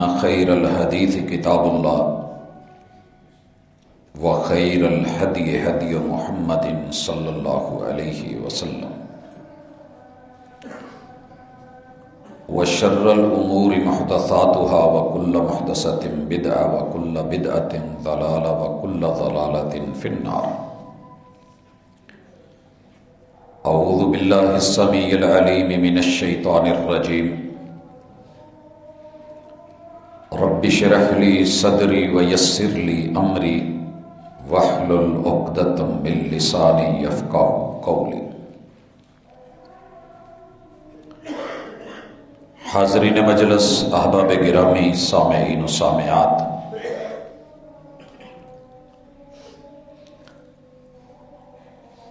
خیر الحدیث کتاب اللہ وخیر الہدی ہدی محمد صلی اللہ علیہ وسلم وشر الامور محدثاتها وکل محدثۃ بدعہ وکل بدعۃ ضلالہ وکل ضلالۃ فی النار۔ اعوذ باللہ السمیع العلیم من الشیطان الرجیم۔ رب اشرح لی صدری ویسر لی امری واحلل عقدۃ من لسانی یفقہوا قولی۔ حاضرین مجلس، احباب گرامی، سامعین و سامعات،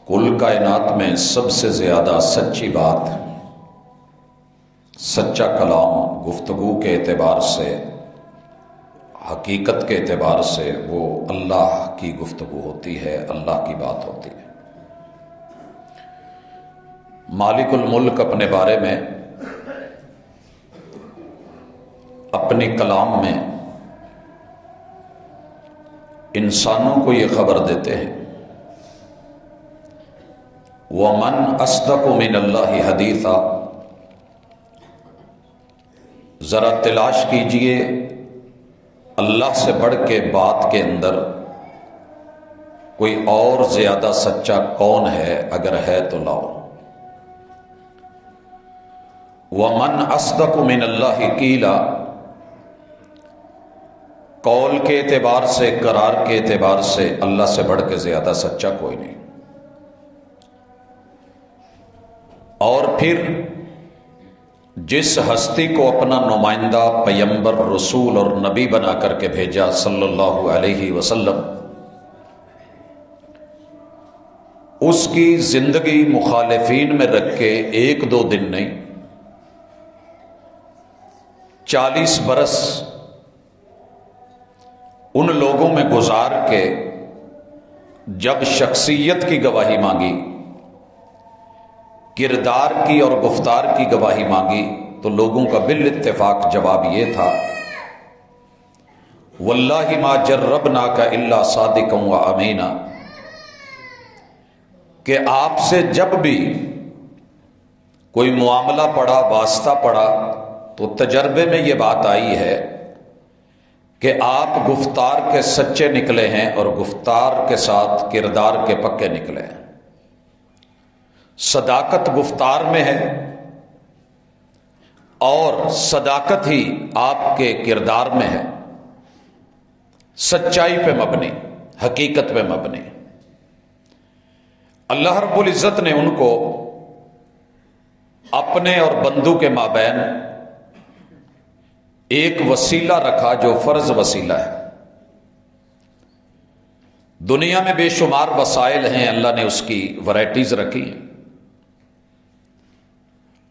کل کائنات میں سب سے زیادہ سچی بات، سچا کلام گفتگو کے اعتبار سے، حقیقت کے اعتبار سے وہ اللہ کی گفتگو ہوتی ہے، اللہ کی بات ہوتی ہے۔ مالک الملک اپنے بارے میں اپنی کلام میں انسانوں کو یہ خبر دیتے ہیں، وَمَنْ أَصْدَقُ مِنَ اللَّهِ حَدِيثًا۔ ذرا تلاش کیجئے اللہ سے بڑھ کے بات کے اندر کوئی اور زیادہ سچا کون ہے، اگر ہے تو لاؤ۔ وَمَنْ أَصْدَقُ مِنَ اللَّهِ قِيلًا، قول کے اعتبار سے، قرار کے اعتبار سے اللہ سے بڑھ کے زیادہ سچا کوئی نہیں۔ اور پھر جس ہستی کو اپنا نمائندہ، پیغمبر، رسول اور نبی بنا کر کے بھیجا صلی اللہ علیہ وسلم، اس کی زندگی مخالفین میں رکھ کے ایک دو دن نہیں، 40 برس ان لوگوں میں گزار کے جب شخصیت کی گواہی مانگی، کردار کی اور گفتار کی گواہی مانگی، تو لوگوں کا بالاتفاق جواب یہ تھا، واللہ ما جربناک الا صادقا و امینا، کہ آپ سے جب بھی کوئی معاملہ پڑا، واسطہ پڑا، تو تجربے میں یہ بات آئی ہے کہ آپ گفتار کے سچے نکلے ہیں اور گفتار کے ساتھ کردار کے پکے نکلے ہیں۔ صداقت گفتار میں ہے اور صداقت ہی آپ کے کردار میں ہے، سچائی پہ مبنی، حقیقت پہ مبنی۔ اللہ رب العزت نے ان کو اپنے اور بندوں کے مابین ایک وسیلہ رکھا جو فرض وسیلہ ہے۔ دنیا میں بے شمار وسائل ہیں، اللہ نے اس کی ورائٹیز رکھی ہیں۔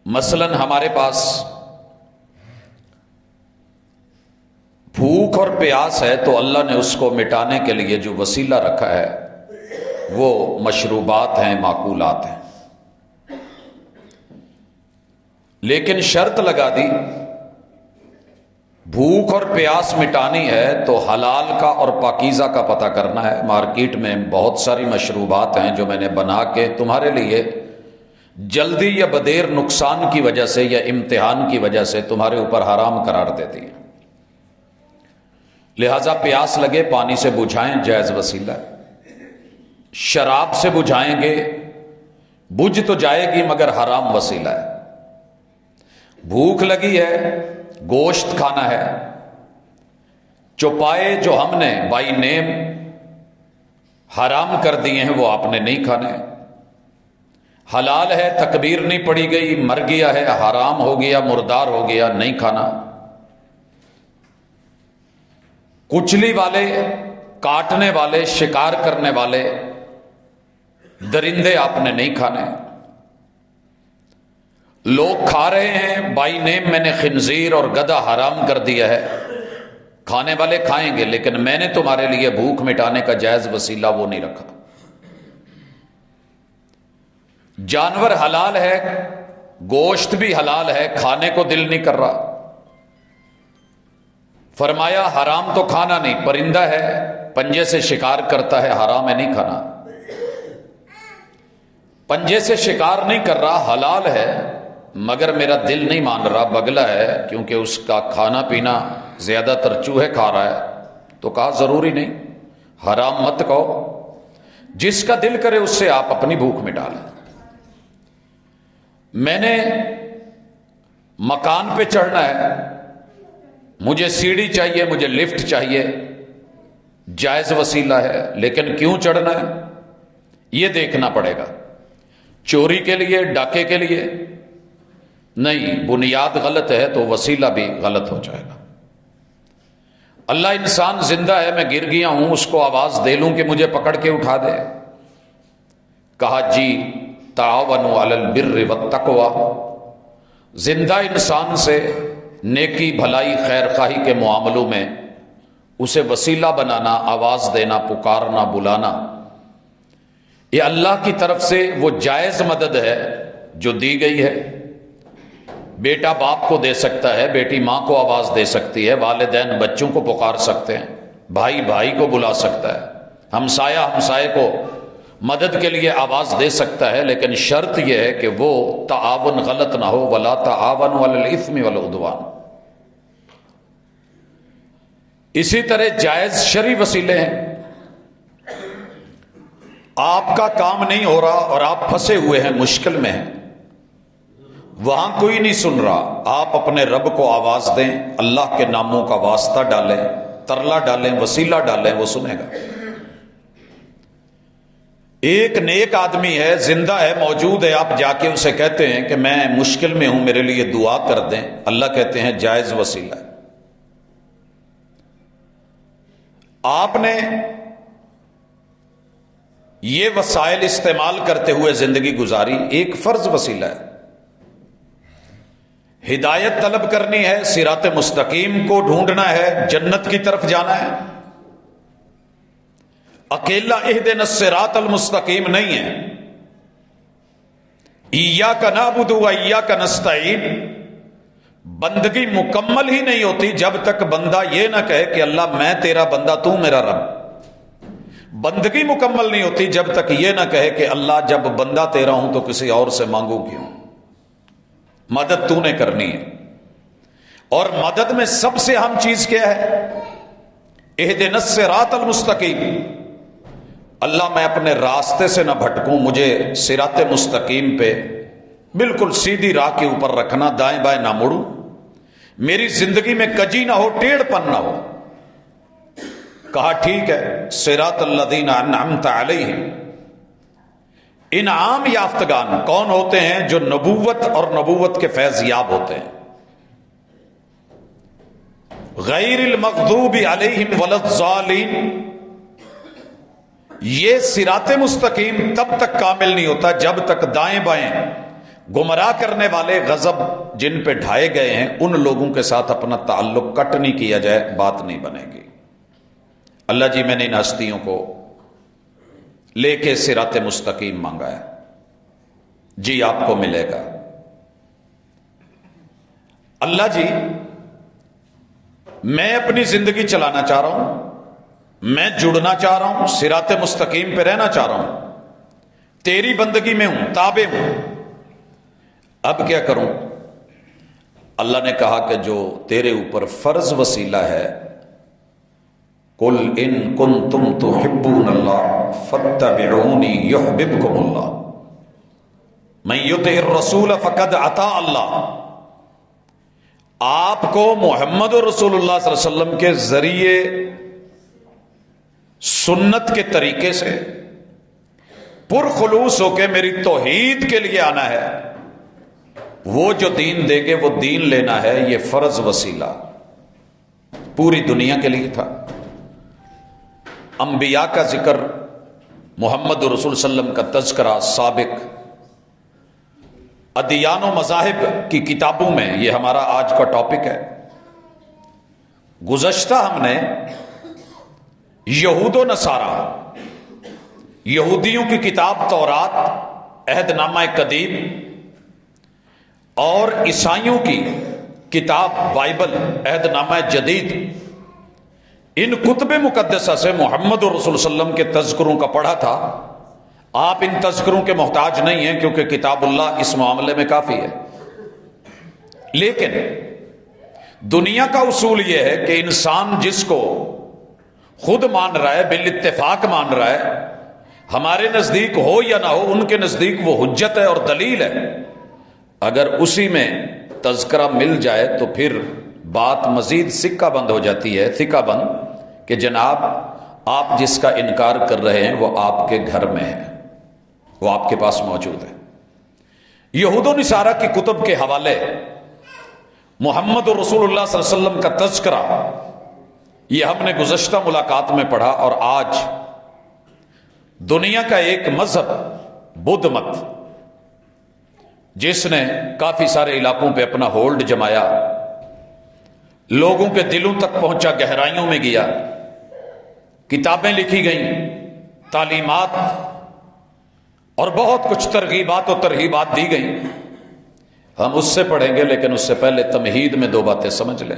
مثلاً ہمارے پاس بھوک اور پیاس ہے، تو اللہ نے اس کو مٹانے کے لیے جو وسیلہ رکھا ہے وہ مشروبات ہیں، معقولات ہیں۔ لیکن شرط لگا دی، بھوک اور پیاس مٹانی ہے تو حلال کا اور پاکیزہ کا پتہ کرنا ہے۔ مارکیٹ میں بہت ساری مشروبات ہیں جو میں نے بنا کے تمہارے لیے جلدی یا بدیر نقصان کی وجہ سے یا امتحان کی وجہ سے تمہارے اوپر حرام قرار دیتی ہیں، لہذا پیاس لگے پانی سے بجھائیں، جائز وسیلہ ہے۔ شراب سے بجھائیں گے، بجھ تو جائے گی مگر حرام وسیلہ ہے۔ بھوک لگی ہے، گوشت کھانا ہے، چوپائے جو ہم نے بائی نیم حرام کر دیے ہیں وہ آپ نے نہیں کھانے۔ حلال ہے، تکبیر نہیں پڑی گئی، مر گیا ہے، حرام ہو گیا، مردار ہو گیا، نہیں کھانا۔ کچلی والے، کاٹنے والے، شکار کرنے والے درندے آپ نے نہیں کھانے۔ لوگ کھا رہے ہیں، بائی نیم میں نے خنزیر اور گدھا حرام کر دیا ہے، کھانے والے کھائیں گے، لیکن میں نے تمہارے لیے بھوک مٹانے کا جائز وسیلہ وہ نہیں رکھا۔ جانور حلال ہے، گوشت بھی حلال ہے، کھانے کو دل نہیں کر رہا، فرمایا حرام تو کھانا نہیں، پرندہ ہے پنجے سے شکار کرتا ہے، حرام ہے نہیں کھانا. پنجے سے شکار نہیں کر رہا، حلال ہے، مگر میرا دل نہیں مان رہا، بگلا ہے، کیونکہ اس کا کھانا پینا زیادہ تر چوہے کھا رہا ہے. تو کہا ضروری نہیں، حرام مت کہو، جس کا دل کرے اس سے آپ اپنی بھوک مٹا لیں. میں نے مکان پہ چڑھنا ہے، مجھے سیڑھی چاہیے، مجھے لفٹ چاہیے، جائز وسیلہ ہے، لیکن کیوں چڑھنا ہے یہ دیکھنا پڑے گا. چوری کے لیے، ڈاکے کے لیے نہیں، بنیاد غلط ہے تو وسیلہ بھی غلط ہو جائے گا. اللہ انسان زندہ ہے، میں گر گیا ہوں، اس کو آواز دے لوں کہ مجھے پکڑ کے اٹھا دے. کہا جی تعاونوا علی البر والتقوی، زندہ انسان سے نیکی بھلائی خیر خواہی کے معاملوں میں اسے وسیلہ بنانا، آواز دینا، پکارنا، بلانا، یہ اللہ کی طرف سے وہ جائز مدد ہے جو دی گئی ہے. بیٹا باپ کو دے سکتا ہے، بیٹی ماں کو آواز دے سکتی ہے، والدین بچوں کو پکار سکتے ہیں، بھائی بھائی کو بلا سکتا ہے، ہمسایہ ہمسائے کو مدد کے لیے آواز دے سکتا ہے، لیکن شرط یہ ہے کہ وہ تعاون غلط نہ ہو. ولا تعاونوا علی الاثم والعدوان. اسی طرح جائز شرعی وسیلے ہیں. آپ کا کام نہیں ہو رہا اور آپ پھنسے ہوئے ہیں، مشکل میں ہیں، وہاں کوئی نہیں سن رہا، آپ اپنے رب کو آواز دیں، اللہ کے ناموں کا واسطہ ڈالیں، ترلا ڈالیں، وسیلہ ڈالیں، وہ سنے گا. ایک نیک آدمی ہے، زندہ ہے، موجود ہے، آپ جا کے اسے کہتے ہیں کہ میں مشکل میں ہوں، میرے لیے دعا کر دیں، اللہ کہتے ہیں جائز وسیلہ ہے. آپ نے یہ وسائل استعمال کرتے ہوئے زندگی گزاری، ایک فرض وسیلہ ہے. ہدایت طلب کرنی ہے، صراط مستقیم کو ڈھونڈنا ہے، جنت کی طرف جانا ہے. اکیلا اہدنا الصراط المستقیم نہیں ہے. ایاک نعبد و ایاک نستعین بندگی مکمل ہی نہیں ہوتی جب تک بندہ یہ نہ کہے کہ اللہ میں تیرا بندہ، تو میرا رب. بندگی مکمل نہیں ہوتی جب تک یہ نہ کہے کہ اللہ جب بندہ تیرا ہوں تو کسی اور سے مانگوں کیوں، مدد تو نے کرنی ہے. اور مدد میں سب سے اہم چیز کیا ہے؟ اہدنا الصراط المستقیم. اللہ میں اپنے راستے سے نہ بھٹکوں، مجھے صراط مستقیم پہ بالکل سیدھی راہ کے اوپر رکھنا، دائیں بائیں نہ مڑوں، میری زندگی میں کجی نہ ہو، ٹیڑھ پن نہ ہو. کہا ٹھیک ہے، صراط الذین انعمت علیہم. انعام یافتگان کون ہوتے ہیں؟ جو نبوت اور نبوت کے فیض یاب ہوتے ہیں. غیر المغضوب علیہم ولا الضالین. یہ صراط مستقیم تب تک کامل نہیں ہوتا جب تک دائیں بائیں گمراہ کرنے والے غضب جن پہ ڈھائے گئے ہیں ان لوگوں کے ساتھ اپنا تعلق کٹ نہیں کیا جائے، بات نہیں بنے گی. اللہ جی میں نے ان ہستیوں کو لے کے صراط مستقیم مانگا ہے، جی آپ کو ملے گا. اللہ جی میں اپنی زندگی چلانا چاہ رہا ہوں، میں جڑنا چاہ رہا ہوں، صراط مستقیم پہ رہنا چاہ رہا ہوں، تیری بندگی میں ہوں، تابع ہوں، اب کیا کروں؟ اللہ نے کہا کہ جو تیرے اوپر فرض وسیلہ ہے، قل ان کنتم تحبون اللہ فاتبعونی یحببکم اللہ من یطع الرسول فقد اطاع اللہ. آپ کو محمد رسول اللہ صلی اللہ علیہ وسلم کے ذریعے سنت کے طریقے سے پرخلوص ہو کے میری توحید کے لیے آنا ہے. وہ جو دین دے گے وہ دین لینا ہے. یہ فرض وسیلہ پوری دنیا کے لیے تھا. انبیاء کا ذکر، محمد رسول صلی اللہ علیہ وسلم کا تذکرہ سابق ادیان و مذاہب کی کتابوں میں، یہ ہمارا آج کا ٹاپک ہے. گزشتہ ہم نے یہود و نصارہ، یہودیوں کی کتاب تورات، عہد نامہ قدیم، اور عیسائیوں کی کتاب بائبل، عہد نامہ جدید، ان کتب مقدسہ سے محمد رسول وسلم کے تذکروں کا پڑھا تھا. آپ ان تذکروں کے محتاج نہیں ہیں کیونکہ کتاب اللہ اس معاملے میں کافی ہے. لیکن دنیا کا اصول یہ ہے کہ انسان جس کو خود مان رہا ہے، بالاتفاق مان رہا ہے، ہمارے نزدیک ہو یا نہ ہو، ان کے نزدیک وہ حجت ہے اور دلیل ہے. اگر اسی میں تذکرہ مل جائے تو پھر بات مزید سکہ بند ہو جاتی ہے، سکہ بند، کہ جناب آپ جس کا انکار کر رہے ہیں وہ آپ کے گھر میں ہے، وہ آپ کے پاس موجود ہے. یہود و نصارہ کی کتب کے حوالے محمد رسول اللہ صلی اللہ علیہ وسلم کا تذکرہ یہ ہم نے گزشتہ ملاقات میں پڑھا. اور آج دنیا کا ایک مذہب بدھ مت، جس نے کافی سارے علاقوں پہ اپنا ہولڈ جمایا، لوگوں کے دلوں تک پہنچا، گہرائیوں میں گیا، کتابیں لکھی گئیں، تعلیمات اور بہت کچھ ترغیبات و ترہیبات دی گئیں. ہم اس سے پڑھیں گے، لیکن اس سے پہلے تمہید میں دو باتیں سمجھ لیں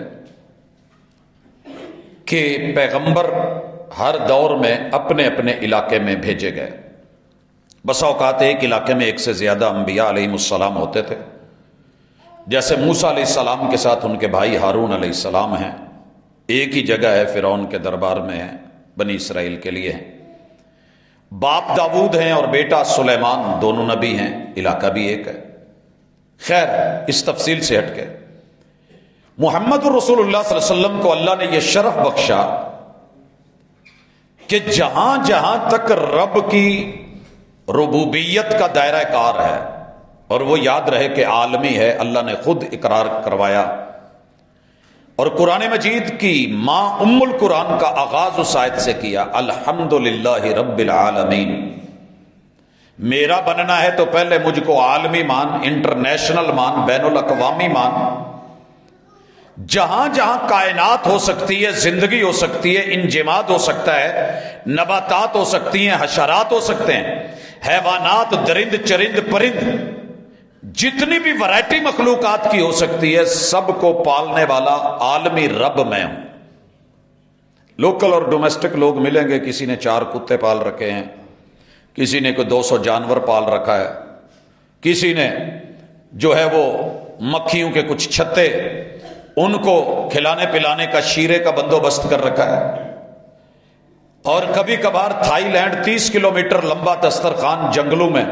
کہ پیغمبر ہر دور میں اپنے اپنے علاقے میں بھیجے گئے. بسا اوقات ایک علاقے میں ایک سے زیادہ انبیاء علیہ السلام ہوتے تھے. جیسے موسیٰ علیہ السلام کے ساتھ ان کے بھائی ہارون علیہ السلام ہیں، ایک ہی جگہ ہے، فرعون کے دربار میں ہیں، بنی اسرائیل کے لیے ہیں. باپ داؤد ہیں اور بیٹا سلیمان، دونوں نبی ہیں، علاقہ بھی ایک ہے. خیر، اس تفصیل سے ہٹ کے محمد رسول اللہ صلی اللہ علیہ وسلم کو اللہ نے یہ شرف بخشا کہ جہاں جہاں تک رب کی ربوبیت کا دائرہ کار ہے، اور وہ یاد رہے کہ عالمی ہے، اللہ نے خود اقرار کروایا. اور قرآن مجید کی ماں ام القرآن کا آغاز اس آیت سے کیا، الحمدللہ رب العالمین. میرا بننا ہے تو پہلے مجھ کو عالمی مان، انٹرنیشنل مان، بین الاقوامی مان. جہاں جہاں کائنات ہو سکتی ہے، زندگی ہو سکتی ہے، انجماد ہو سکتا ہے، نباتات ہو سکتی ہیں، حشرات ہو سکتے ہیں، حیوانات، درند چرند پرند، جتنی بھی ورائٹی مخلوقات کی ہو سکتی ہے، سب کو پالنے والا عالمی رب میں ہوں. لوکل اور ڈومیسٹک لوگ ملیں گے، کسی نے 4 کتے پال رکھے ہیں، کسی نے کوئی 200 جانور پال رکھا ہے، کسی نے جو ہے وہ مکھیوں کے کچھ چھتے، ان کو کھلانے پلانے کا شیرے کا بندوبست کر رکھا ہے. اور کبھی کبھار تھائی لینڈ 30 کلومیٹر لمبا دسترخوان جنگلوں میں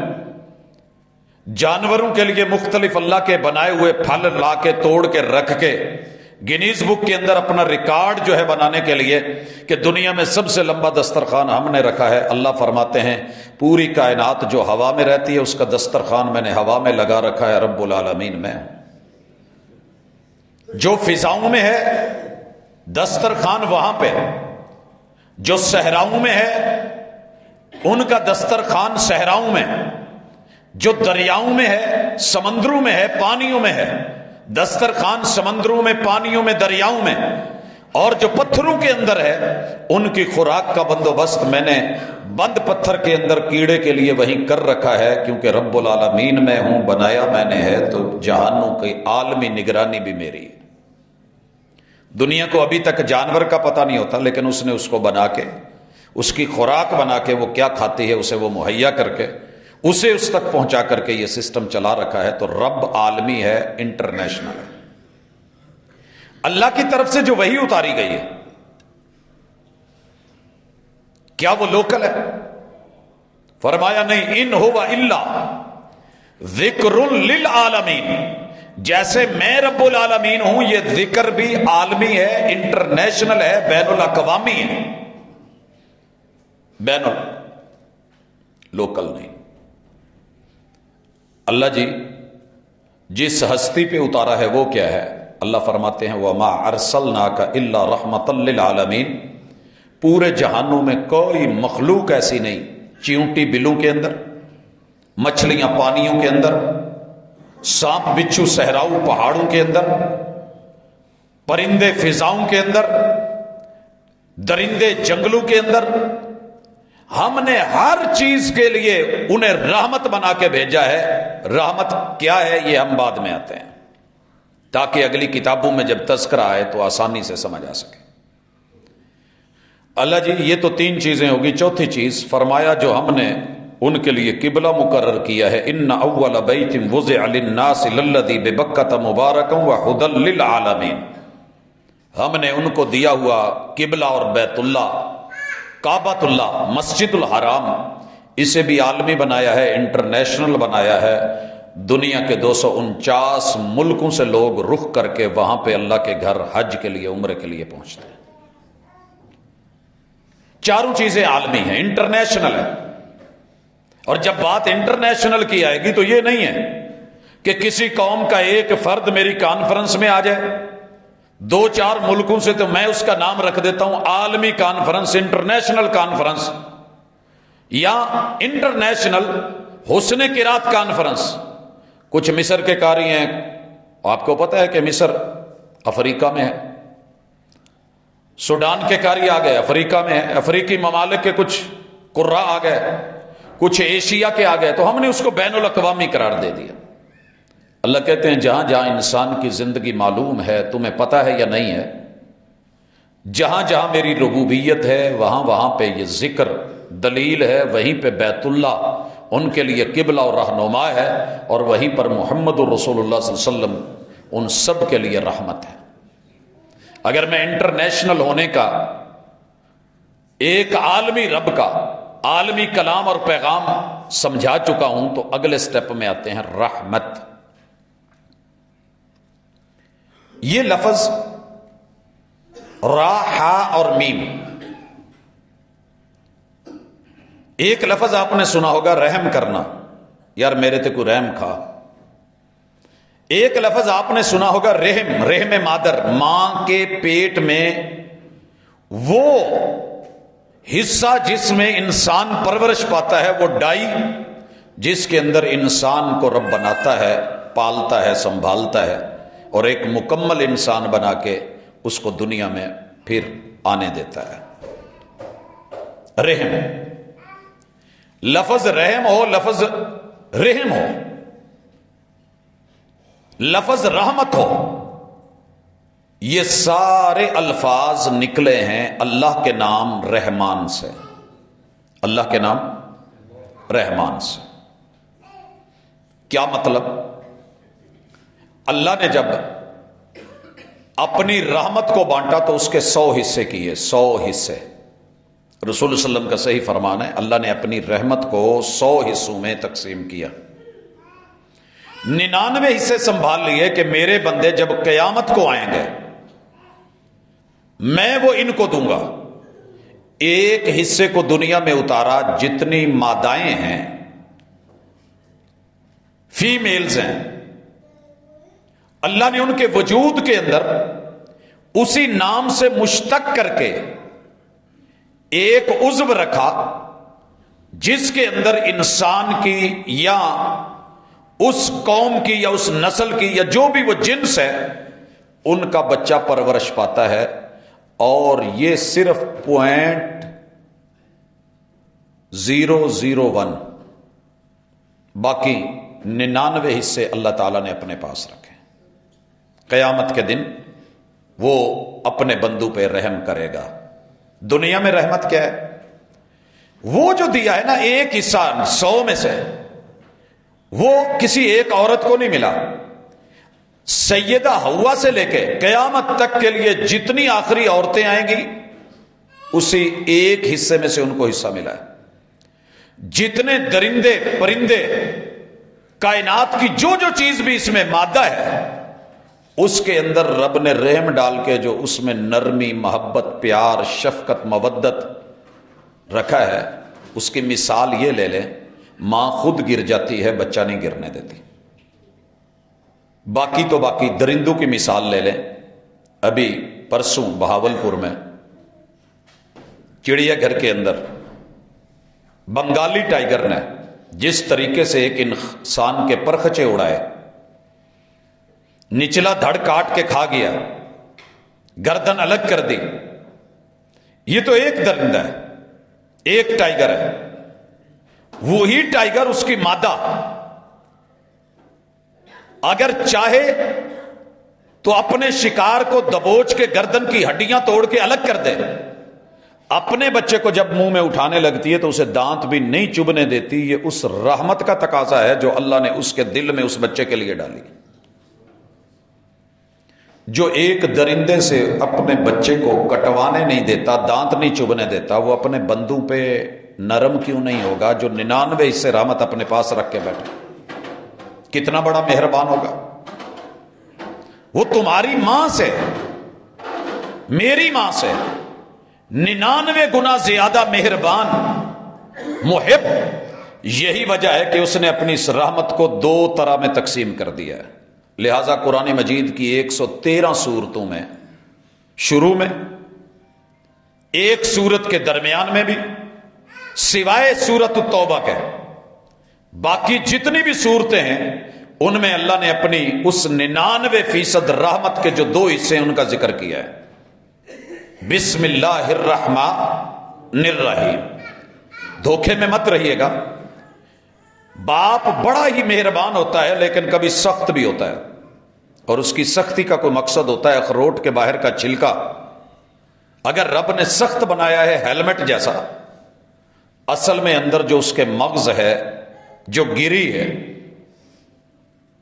جانوروں کے لیے مختلف اللہ کے بنائے ہوئے پھل لا کے توڑ کے رکھ کے گنیز بک کے اندر اپنا ریکارڈ جو ہے بنانے کے لیے کہ دنیا میں سب سے لمبا دسترخوان ہم نے رکھا ہے. اللہ فرماتے ہیں پوری کائنات جو ہوا میں رہتی ہے اس کا دسترخوان میں نے ہوا میں لگا رکھا ہے، رب العالمین میں. جو فضاؤں میں ہے دسترخوان وہاں پہ، جو صحراؤں میں ہے ان کا دسترخوان صحراؤں میں، جو دریاؤں میں ہے، سمندروں میں ہے، پانیوں میں ہے، دسترخوان سمندروں میں، پانیوں میں، دریاؤں میں. اور جو پتھروں کے اندر ہے ان کی خوراک کا بندوبست میں نے بند پتھر کے اندر کیڑے کے لیے وہیں کر رکھا ہے، کیونکہ رب العالمین میں ہوں، بنایا میں نے ہے، تو جہانوں کی عالمی نگرانی بھی میری ہے. دنیا کو ابھی تک جانور کا پتہ نہیں ہوتا، لیکن اس نے اس کو بنا کے، اس کی خوراک بنا کے، وہ کیا کھاتی ہے اسے وہ مہیا کر کے، اسے اس تک پہنچا کر کے یہ سسٹم چلا رکھا ہے. تو رب عالمی ہے، انٹرنیشنل ہے. اللہ کی طرف سے جو وحی اتاری گئی ہے، کیا وہ لوکل ہے؟ فرمایا نہیں، ان ہوا الا ذکر للعالمین. جیسے میں رب العالمین ہوں، یہ ذکر بھی عالمی ہے، انٹرنیشنل ہے، بین الاقوامی ہے. بین لوکل نہیں. اللہ جی جس ہستی پہ اتارا ہے وہ کیا ہے؟ اللہ فرماتے ہیں وَمَا أَرْسَلْنَاكَ إِلَّا رَحْمَةً لِّلْعَالَمِينَ. پورے جہانوں میں کوئی مخلوق ایسی نہیں، چیونٹی بلوں کے اندر، مچھلیاں پانیوں کے اندر، سانپ بچھو صحراؤں پہاڑوں کے اندر، پرندے فضاؤں کے اندر، درندے جنگلوں کے اندر. ہم نے ہر چیز کے لیے انہیں رحمت بنا کے بھیجا ہے. رحمت کیا ہے یہ ہم بعد میں آتے ہیں، تاکہ اگلی کتابوں میں جب تذکرہ آئے تو آسانی سے سمجھ آ سکے. اللہ جی یہ تو تین چیزیں ہوگی، چوتھی چیز فرمایا جو ہم نے ان کے لیے قبلہ مقرر کیا ہے، ان اول بیت وضع للناس للذی ببکۃ مبارکا وہدی للعالمین، ہم نے ان کو دیا ہوا قبلہ اور بیت اللہ، کعبۃ اللہ، مسجد الحرام، اسے بھی عالمی بنایا ہے، انٹرنیشنل بنایا ہے، دنیا کے 249 ملکوں سے لوگ رخ کر کے وہاں پہ اللہ کے گھر حج کے لیے، عمرے کے لیے پہنچتے ہیں۔ چاروں چیزیں عالمی ہیں، انٹرنیشنل ہے۔ اور جب بات انٹرنیشنل کی آئے گی تو یہ نہیں ہے کہ کسی قوم کا ایک فرد میری کانفرنس میں آ جائے، 2-4 ملکوں سے، تو میں اس کا نام رکھ دیتا ہوں عالمی کانفرنس، انٹرنیشنل کانفرنس، یا انٹرنیشنل حسن قرات کانفرنس۔ کچھ مصر کے قاری ہیں، آپ کو پتہ ہے کہ مصر افریقہ میں ہے، سوڈان کے قاری آ گئے افریقہ میں ہے، افریقی ممالک کے کچھ قراء آ گئے، کچھ ایشیا کے آ گئے، تو ہم نے اس کو بین الاقوامی قرار دے دیا۔ اللہ کہتے ہیں جہاں جہاں انسان کی زندگی معلوم ہے، تمہیں پتہ ہے یا نہیں ہے، جہاں جہاں میری ربوبیت ہے وہاں وہاں پہ یہ ذکر دلیل ہے، وہیں پہ بیت اللہ ان کے لیے قبلہ اور رہنما ہے، اور وہیں پر محمد رسول اللہ صلی اللہ علیہ وسلم ان سب کے لیے رحمت ہے۔ اگر میں انٹرنیشنل ہونے کا، ایک عالمی رب کا عالمی کلام اور پیغام سمجھا چکا ہوں، تو اگلے سٹیپ میں آتے ہیں رحمت۔ یہ لفظ را، ہا اور میم، ایک لفظ آپ نے سنا ہوگا رحم کرنا، یار میرے تے کوئی رحم کھا۔ ایک لفظ آپ نے سنا ہوگا رحم، رحم مادر، ماں کے پیٹ میں وہ حصہ جس میں انسان پرورش پاتا ہے، وہ ڈائی جس کے اندر انسان کو رب بناتا ہے، پالتا ہے، سنبھالتا ہے، اور ایک مکمل انسان بنا کے اس کو دنیا میں پھر آنے دیتا ہے۔ رحم، لفظ رحم ہو، لفظ رحم ہو، لفظ رحمت ہو، یہ سارے الفاظ نکلے ہیں اللہ کے نام رحمان سے، اللہ کے نام رحمان سے۔ کیا مطلب؟ اللہ نے جب اپنی رحمت کو بانٹا تو اس کے 100 حصے کیے، 100 حصے۔ رسول اللہ علیہ وسلم کا صحیح فرمان ہے، اللہ نے اپنی رحمت کو 100 حصوں میں تقسیم کیا، 99 حصے سنبھال لیے کہ میرے بندے جب قیامت کو آئیں گے میں وہ ان کو دوں گا۔ ایک حصے کو دنیا میں اتارا، جتنی مادائیں ہیں، فیمیلز ہیں، اللہ نے ان کے وجود کے اندر اسی نام سے مشتق کر کے ایک عضو رکھا جس کے اندر انسان کی یا اس قوم کی یا اس نسل کی یا جو بھی وہ جنس ہے ان کا بچہ پرورش پاتا ہے، اور یہ صرف 0.001، باقی 99 حصے اللہ تعالیٰ نے اپنے پاس رکھے۔ قیامت کے دن وہ اپنے بندوں پہ رحم کرے گا۔ دنیا میں رحمت کیا ہے؟ وہ جو دیا ہے نا ایک حصہ 100 میں سے، وہ کسی ایک عورت کو نہیں ملا۔ سیدہ حوا سے لے کے قیامت تک کے لیے جتنی آخری عورتیں آئیں گی اسی ایک حصے میں سے ان کو حصہ ملا ہے۔ جتنے درندے پرندے، کائنات کی جو جو چیز بھی اس میں مادہ ہے، اس کے اندر رب نے رحم ڈال کے جو اس میں نرمی، محبت، پیار، شفقت، مودت رکھا ہے، اس کی مثال یہ لے لیں، ماں خود گر جاتی ہے، بچہ نہیں گرنے دیتی۔ باقی تو باقی درندوں کی مثال لے لیں۔ ابھی پرسوں بہاولپور میں چڑیا گھر کے اندر بنگالی ٹائیگر نے جس طریقے سے ایک انسان کے پرخچے اڑائے، نچلا دھڑ کاٹ کے کھا گیا، گردن الگ کر دی، یہ تو ایک درندہ ہے، ایک ٹائیگر ہے۔ وہی ٹائیگر، اس کی مادہ اگر چاہے تو اپنے شکار کو دبوچ کے گردن کی ہڈیاں توڑ کے الگ کر دے، اپنے بچے کو جب منہ میں اٹھانے لگتی ہے تو اسے دانت بھی نہیں چبھنے دیتی. یہ اس رحمت کا تقاضا ہے جو اللہ نے اس کے دل میں اس بچے کے لیے ڈالی. جو ایک درندے سے اپنے بچے کو کٹوانے نہیں دیتا، دانت نہیں چبھنے دیتا، وہ اپنے بندوں پہ نرم کیوں نہیں ہوگا جو 99 حصے رحمت اپنے پاس رکھ کے بیٹھے؟ کتنا بڑا مہربان ہوگا. وہ تمہاری ماں سے، میری ماں سے 99 گنا زیادہ مہربان، محب. یہی وجہ ہے کہ اس نے اپنی اس رحمت کو 2 طرح میں تقسیم کر دیا ہے. لہذا قرآن مجید کی 113 سورتوں میں، شروع میں، ایک سورت کے درمیان میں بھی، سوائے سورت التوبہ کے باقی جتنی بھی صورتیں ہیں ان میں اللہ نے اپنی اس 99% رحمت کے جو 2 حصے ہیں ان کا ذکر کیا ہے. بسم اللہ الرحمن الرحیم. دھوکے میں مت رہیے گا. باپ بڑا ہی مہربان ہوتا ہے لیکن کبھی سخت بھی ہوتا ہے، اور اس کی سختی کا کوئی مقصد ہوتا ہے. اخروٹ کے باہر کا چھلکا اگر رب نے سخت بنایا ہے ہیلمٹ جیسا، اصل میں اندر جو اس کے مغز ہے، جو گری ہے،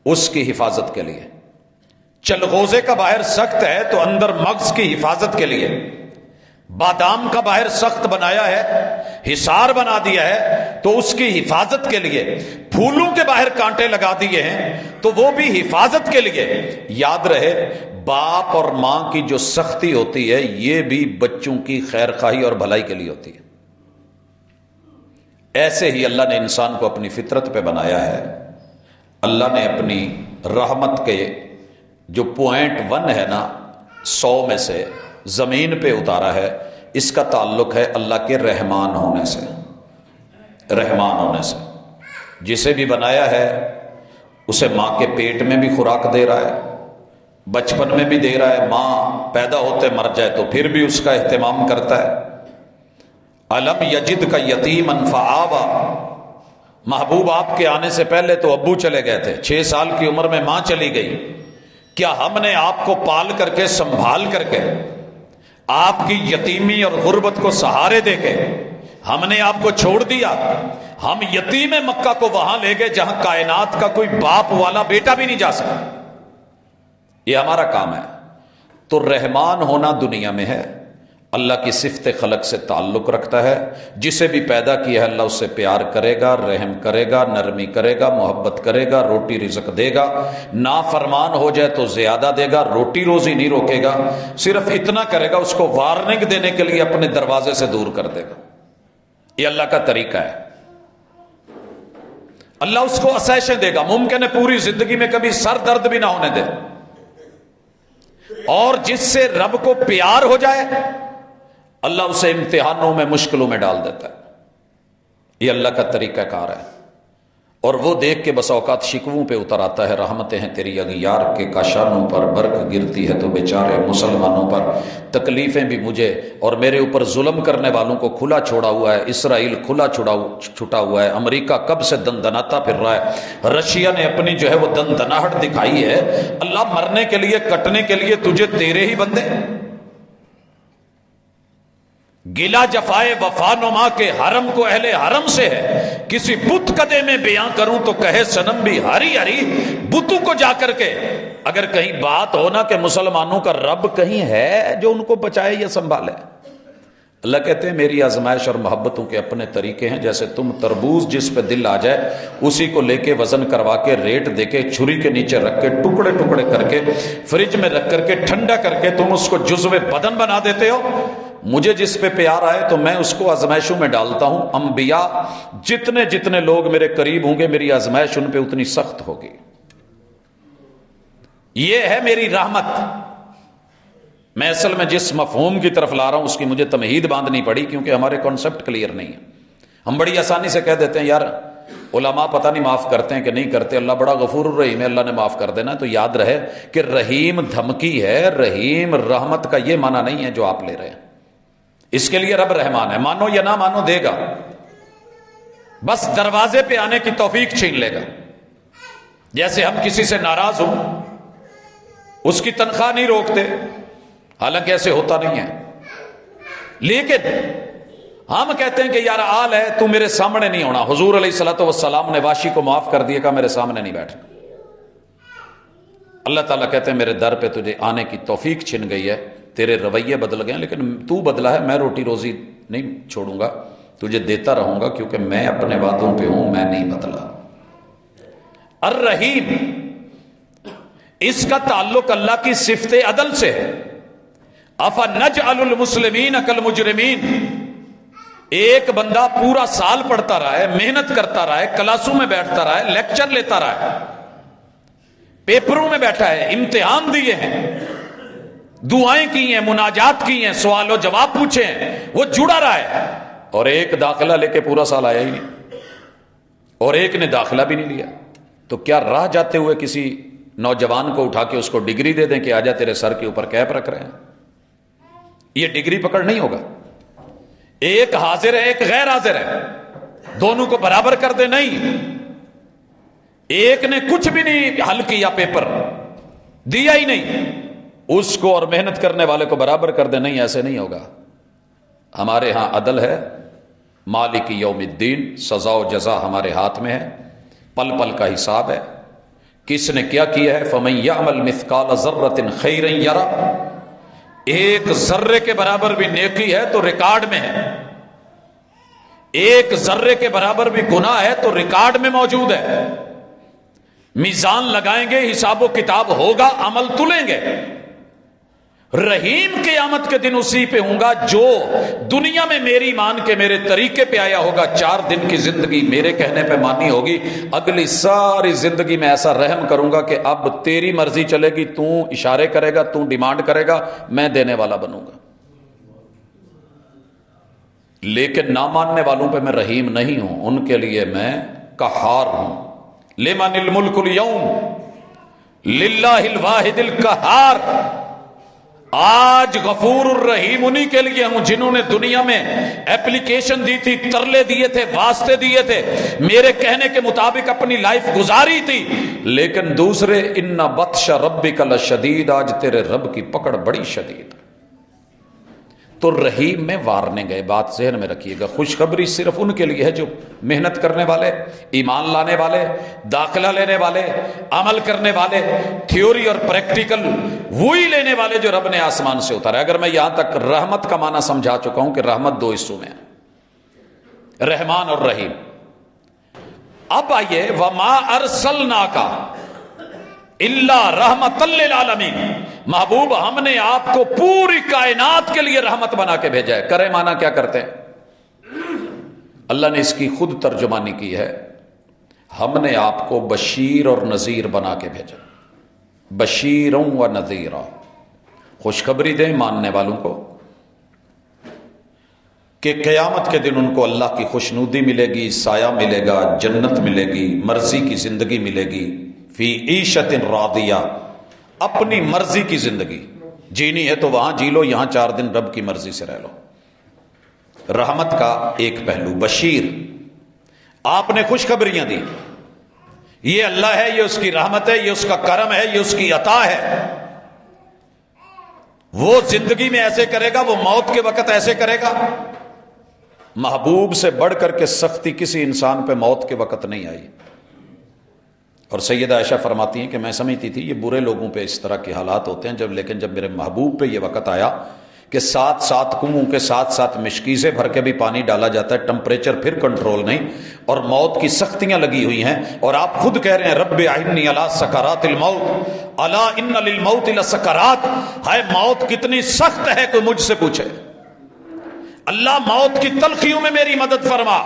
اس کی حفاظت کے لیے. چلغوزے کا باہر سخت ہے تو اندر مغز کی حفاظت کے لیے. بادام کا باہر سخت بنایا ہے، حصار بنا دیا ہے تو اس کی حفاظت کے لیے. پھولوں کے باہر کانٹے لگا دیے ہیں تو وہ بھی حفاظت کے لیے. یاد رہے، باپ اور ماں کی جو سختی ہوتی ہے یہ بھی بچوں کی خیر خواہی اور بھلائی کے لیے ہوتی ہے. ایسے ہی اللہ نے انسان کو اپنی فطرت پہ بنایا ہے. اللہ نے اپنی رحمت کے جو 0.1 ہے نا 100 میں سے زمین پہ اتارا ہے. اس کا تعلق ہے اللہ کے رحمان ہونے سے. رحمان ہونے سے جسے بھی بنایا ہے اسے ماں کے پیٹ میں بھی خوراک دے رہا ہے، بچپن میں بھی دے رہا ہے. ماں پیدا ہوتے مر جائے تو پھر بھی اس کا اہتمام کرتا ہے. الم یجد کا یتیما فآویٰ. محبوب آپ کے آنے سے پہلے تو ابو چلے گئے تھے، 6 سال کی عمر میں ماں چلی گئی. کیا ہم نے آپ کو پال کر کے، سنبھال کر کے، آپ کی یتیمی اور غربت کو سہارے دے کے ہم نے آپ کو چھوڑ دیا؟ ہم یتیم مکہ کو وہاں لے گئے جہاں کائنات کا کوئی باپ والا بیٹا بھی نہیں جا سکا. یہ ہمارا کام ہے. تو رحمان ہونا دنیا میں ہے. اللہ کی صفت خلق سے تعلق رکھتا ہے. جسے بھی پیدا کیا ہے اللہ اس سے پیار کرے گا، رحم کرے گا، نرمی کرے گا، محبت کرے گا، روٹی رزق دے گا. نافرمان ہو جائے تو زیادہ دے گا، روٹی روزی نہیں روکے گا. صرف اتنا کرے گا، اس کو وارننگ دینے کے لیے اپنے دروازے سے دور کر دے گا. یہ اللہ کا طریقہ ہے. اللہ اس کو عصائشیں دے گا. ممکن ہے پوری زندگی میں کبھی سر درد بھی نہ ہونے دے. اور جس سے رب کو پیار ہو جائے اللہ اسے امتحانوں میں، مشکلوں میں ڈال دیتا ہے. یہ اللہ کا طریقہ کار ہے. اور وہ دیکھ کے بس اوقات شکووں پہ اتر آتا ہے. رحمتیں ہیں تیری اغیار کے کاشانوں پر، برق گرتی ہے تو بیچارے مسلمانوں پر. تکلیفیں بھی مجھے اور میرے اوپر ظلم کرنے والوں کو کھلا چھوڑا ہوا ہے. اسرائیل کھلا چھوٹا ہوا ہے. امریکہ کب سے دندناتا پھر رہا ہے. رشیا نے اپنی جو ہے وہ دندناہٹ دکھائی ہے. اللہ مرنے کے لیے، کٹنے کے لیے تجھے تیرے ہی بندے. گلا جفائے وفا نما کے حرم کو اہل حرم سے ہے. کسی بت کدے میں بیاں کروں تو کہے صنم بھی ہری ہری. بتوں کو جا کر کے اگر کہیں بات ہونا کہ مسلمانوں کا رب کہیں ہے جو ان کو بچائے یا سنبھالے. اللہ کہتے ہیں میری آزمائش اور محبتوں کے اپنے طریقے ہیں. جیسے تم تربوز جس پہ دل آ جائے اسی کو لے کے وزن کروا کے ریٹ دے کے چھری کے نیچے رکھ کے ٹکڑے ٹکڑے کر کے فریج میں رکھ کر کے ٹھنڈا کر کے تم اس کو جزو بدن بنا دیتے ہو. مجھے جس پہ پیار آئے تو میں اس کو آزمائشوں میں ڈالتا ہوں. انبیاء جتنے جتنے لوگ میرے قریب ہوں گے میری آزمائش ان پہ اتنی سخت ہوگی. یہ ہے میری رحمت. میں اصل میں جس مفہوم کی طرف لا رہا ہوں اس کی مجھے تمہید باندھنی پڑی کیونکہ ہمارے کانسیپٹ کلیئر نہیں ہے. ہم بڑی آسانی سے کہہ دیتے ہیں یار علماء پتہ نہیں معاف کرتے ہیں کہ نہیں کرتے، اللہ بڑا غفور الرحیم ہے، اللہ نے معاف کر دینا. تو یاد رہے کہ رحیم دھمکی ہے، رحیم رحمت کا یہ معنی نہیں ہے جو آپ لے رہے ہیں. اس کے لیے رب رحمان ہے، مانو یا نہ مانو دے گا. بس دروازے پہ آنے کی توفیق چھین لے گا. جیسے ہم کسی سے ناراض ہوں اس کی تنخواہ نہیں روکتے، حالانکہ ایسے ہوتا نہیں ہے. لیکن ہم کہتے ہیں کہ یار آل ہے، تو میرے سامنے نہیں ہونا. حضور علیہ الصلوۃ والسلام نے واشی کو معاف کر دیا، کہا میرے سامنے نہیں بیٹھنا. اللہ تعالیٰ کہتے ہیں میرے در پہ تجھے آنے کی توفیق چھن گئی ہے، تیرے رویے بدل گئے، لیکن تو بدلا ہے، میں روٹی روزی نہیں چھوڑوں گا، تجھے دیتا رہوں گا، کیونکہ میں اپنے وعدوں پہ ہوں، میں نہیں بدلا. الرحیم، اس کا تعلق اللہ کی صفت عدل سے ہے. افنجعل المسلمین کالمجرمین، ایک بندہ پورا سال پڑھتا رہا ہے، محنت کرتا رہا ہے، کلاسوں میں بیٹھتا رہا ہے، لیکچر لیتا رہا ہے، پیپروں میں بیٹھا ہے، امتحان دیے ہیں، دعائیں کی ہیں، مناجات کی ہیں، سوال و جواب پوچھے ہیں، وہ جڑا رہا ہے، اور ایک داخلہ لے کے پورا سال آیا ہی نہیں، اور ایک نے داخلہ بھی نہیں لیا. تو کیا راہ جاتے ہوئے کسی نوجوان کو اٹھا کے اس کو ڈگری دے دیں کہ آجا تیرے سر کے اوپر کیپ رکھ رہے ہیں؟ یہ ڈگری پکڑ نہیں ہوگا. ایک حاضر ہے، ایک غیر حاضر ہے، دونوں کو برابر کر دے. نہیں، ایک نے کچھ بھی نہیں حل کیا، پیپر دیا ہی نہیں، اس کو اور محنت کرنے والے کو برابر کر دے. نہیں، ایسے نہیں ہوگا. ہمارے ہاں عدل ہے، مالک یوم الدین، سزا و جزا ہمارے ہاتھ میں ہے، پل پل کا حساب ہے. کس نے کیا ہے؟ فَمَن يَعْمَلْ مِثْقَالَ ذَرَّةٍ خَيْرًا يَرَهُ، ایک ذرے کے برابر بھی نیکی ہے تو ریکارڈ میں ہے، ایک ذرے کے برابر بھی گناہ ہے تو ریکارڈ میں موجود ہے. میزان لگائیں گے، حساب و کتاب ہوگا، عمل تلیں گے. رحیم قیامت کے دن اسی پہ ہوں گا جو دنیا میں میری مان کے میرے طریقے پہ آیا ہوگا، 4 دن کی زندگی میرے کہنے پہ مانی ہوگی، اگلی ساری زندگی میں ایسا رحم کروں گا کہ اب تیری مرضی چلے گی، تو اشارے کرے گا، تو ڈیمانڈ کرے گا، میں دینے والا بنوں گا. لیکن نہ ماننے والوں پہ میں رحیم نہیں ہوں، ان کے لیے میں قہار ہوں. لمن الملک اليوم للہ الواحد القہار. آج غفور الرحیم انہی کے لیے ہوں جنہوں نے دنیا میں ایپلیکیشن دی تھی، ترلے دیے تھے، واسطے دیے تھے، میرے کہنے کے مطابق اپنی لائف گزاری تھی. لیکن دوسرے، ان بطش ربک لشدید، آج تیرے رب کی پکڑ بڑی شدید. تو رحیم میں وارنے گئے. بات ذہن میں رکھیے گا، خوشخبری صرف ان کے لیے ہے جو محنت کرنے والے، ایمان لانے والے، داخلہ لینے والے، عمل کرنے والے، تھیوری اور پریکٹیکل وہی لینے والے جو رب نے آسمان سے اتارا. اگر میں یہاں تک رحمت کا معنی سمجھا چکا ہوں کہ رحمت 2 حصوں میں ہے، رحمان اور رحیم. اب آئیے، وما ارسلناک الا رحمۃ للعالمین، محبوب ہم نے آپ کو پوری کائنات کے لیے رحمت بنا کے بھیجا ہے. کرے مانا کیا کرتے ہیں؟ اللہ نے اس کی خود ترجمانی کی ہے، ہم نے آپ کو بشیر اور نذیر بنا کے بھیجا. بشیروں و نذیرا، خوشخبری دیں ماننے والوں کو کہ قیامت کے دن ان کو اللہ کی خوشنودی ملے گی، سایہ ملے گا، جنت ملے گی، مرضی کی زندگی ملے گی. فی عیشت راضیہ، اپنی مرضی کی زندگی جینی ہے تو وہاں جی لو، یہاں 4 دن رب کی مرضی سے رہ لو. رحمت کا ایک پہلو بشیر، آپ نے خوشخبریاں دی، یہ اللہ ہے، یہ اس کی رحمت ہے، یہ اس کا کرم ہے، یہ اس کی عطا ہے. وہ زندگی میں ایسے کرے گا، وہ موت کے وقت ایسے کرے گا. محبوب سے بڑھ کر کے سختی کسی انسان پہ موت کے وقت نہیں آئی. اور سیدہ عائشہ فرماتی ہیں کہ میں سمجھتی تھی یہ برے لوگوں پہ اس طرح کے حالات ہوتے ہیں، لیکن جب میرے محبوب پہ یہ وقت آیا کہ 7 کنووں کے ساتھ مشکیزیں بھر کے بھی پانی ڈالا جاتا ہے، ٹمپریچر پھر کنٹرول نہیں، اور موت کی سختیاں لگی ہوئی ہیں، اور آپ خود کہہ رہے ہیں رب اعنی علی سکرات الموت، الا ان للموت لسکرات. ہائے موت کتنی سخت ہے، کوئی مجھ سے پوچھے. اللہ موت کی تلخیوں میں میری مدد فرما.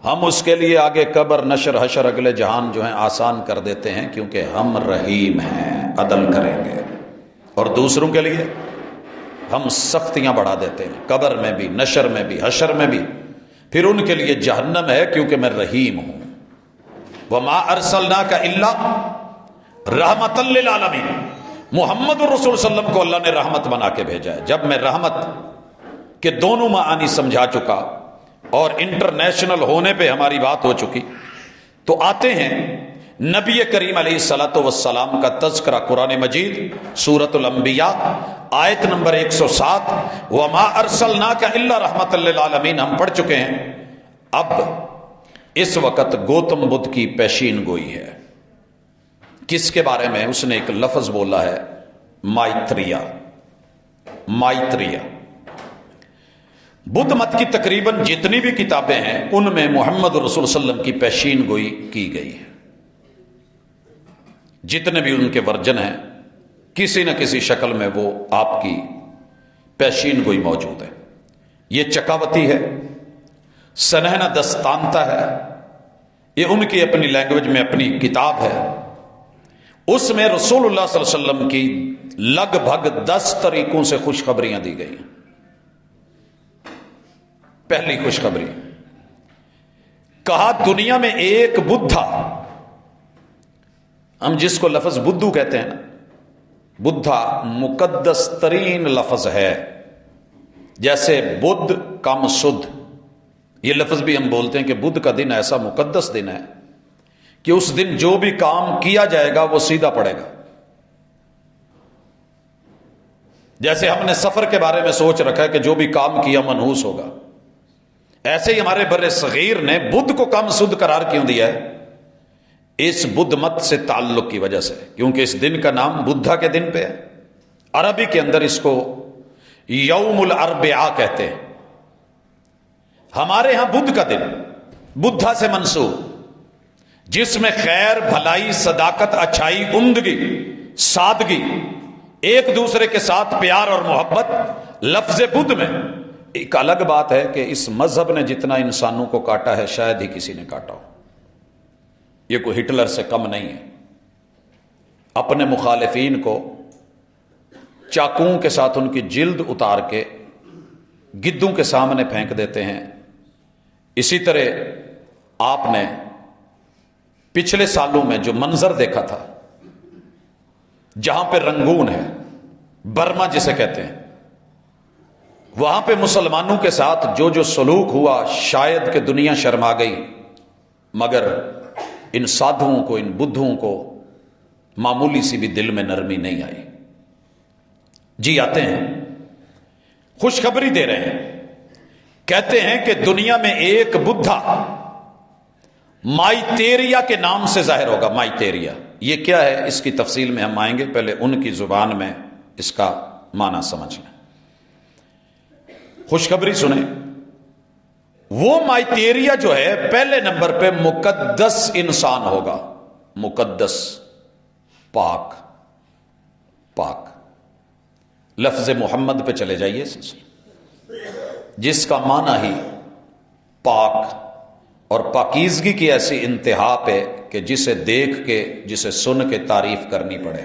ہم اس کے لیے آگے قبر، نشر، حشر، اگلے جہان جو ہیں آسان کر دیتے ہیں، کیونکہ ہم رحیم ہیں، عدل کریں گے. اور دوسروں کے لیے ہم سختیاں بڑھا دیتے ہیں، قبر میں بھی، نشر میں بھی، حشر میں بھی. پھر ان کے لیے جہنم ہے، کیونکہ میں رحیم ہوں. وما ارسلناک الا رحمۃ للعالمین، محمد الرسول صلی اللہ علیہ وسلم کو اللہ نے رحمت بنا کے بھیجا ہے. جب میں رحمت کے دونوں معانی سمجھا چکا اور انٹرنیشنل ہونے پہ ہماری بات ہو چکی، تو آتے ہیں نبی کریم علیہ الصلوۃ والسلام کا تذکرہ قرآن مجید سورۃ الانبیاء آیت نمبر 107 وما ارسلناک الا رحمۃ للعالمین ہم پڑھ چکے ہیں. اب اس وقت گوتم بدھ کی پیشین گوئی ہے. کس کے بارے میں؟ اس نے ایک لفظ بولا ہے مائتریہ. مائتریہ بدھ مت کی تقریباً جتنی بھی کتابیں ہیں ان میں محمد رسول صلی اللہ علیہ وسلم کی پیشین گوئی کی گئی ہے. جتنے بھی ان کے ورژن ہیں کسی نہ کسی شکل میں وہ آپ کی پیشین گوئی موجود ہے. یہ چکاوتی ہے، سنہنا دستانتا ہے، یہ ان کی اپنی لینگویج میں اپنی کتاب ہے. اس میں رسول اللہ صلی اللہ علیہ وسلم کی لگ بھگ 10 طریقوں سے خوشخبریاں دی گئی ہیں. پہلی خوشخبری، کہا دنیا میں ایک بدھا، ہم جس کو لفظ بدھو کہتے ہیں نا، بدھا مقدس ترین لفظ ہے. جیسے بدھ کم سدھ، یہ لفظ بھی ہم بولتے ہیں کہ بدھ کا دن ایسا مقدس دن ہے کہ اس دن جو بھی کام کیا جائے گا وہ سیدھا پڑے گا. جیسے ہم نے سفر کے بارے میں سوچ رکھا ہے کہ جو بھی کام کیا منحوس ہوگا، ایسے ہی ہمارے بر صغیر نے بدھ کو کم سدھ قرار کیوں دیا ہے؟ اس بدھ مت سے تعلق کی وجہ سے، کیونکہ اس دن کا نام بدھا کے دن پہ ہے. عربی کے اندر اس کو یوم الاربعاء کہتے ہیں. ہمارے ہاں بدھ کا دن بدھا سے منسوب، جس میں خیر، بھلائی، صداقت، اچھائی، عمدگی، سادگی، ایک دوسرے کے ساتھ پیار اور محبت. لفظ بدھ میں ایک الگ بات ہے کہ اس مذہب نے جتنا انسانوں کو کاٹا ہے شاید ہی کسی نے کاٹا ہو. یہ کوئی ہٹلر سے کم نہیں ہے. اپنے مخالفین کو چاقوؤں کے ساتھ ان کی جلد اتار کے گدوں کے سامنے پھینک دیتے ہیں. اسی طرح آپ نے پچھلے سالوں میں جو منظر دیکھا تھا، جہاں پہ رنگون ہے، برما جسے کہتے ہیں، وہاں پہ مسلمانوں کے ساتھ جو جو سلوک ہوا شاید کہ دنیا شرما گئی، مگر ان سادھوؤں کو، ان بدھوؤں کو معمولی سی بھی دل میں نرمی نہیں آئی. جی آتے ہیں، خوشخبری دے رہے ہیں. کہتے ہیں کہ دنیا میں ایک بدھا مائتیریا کے نام سے ظاہر ہوگا. مائتیریا یہ کیا ہے؟ اس کی تفصیل میں ہم آئیں گے، پہلے ان کی زبان میں اس کا معنی سمجھ لیں. خوشخبری سنیں. وہ مائتیریا جو ہے پہلے نمبر پہ مقدس انسان ہوگا. مقدس، پاک. پاک لفظ محمد پہ چلے جائیے، جس کا معنی ہی پاک اور پاکیزگی کی ایسی انتہا پہ کہ جسے دیکھ کے، جسے سن کے تعریف کرنی پڑے.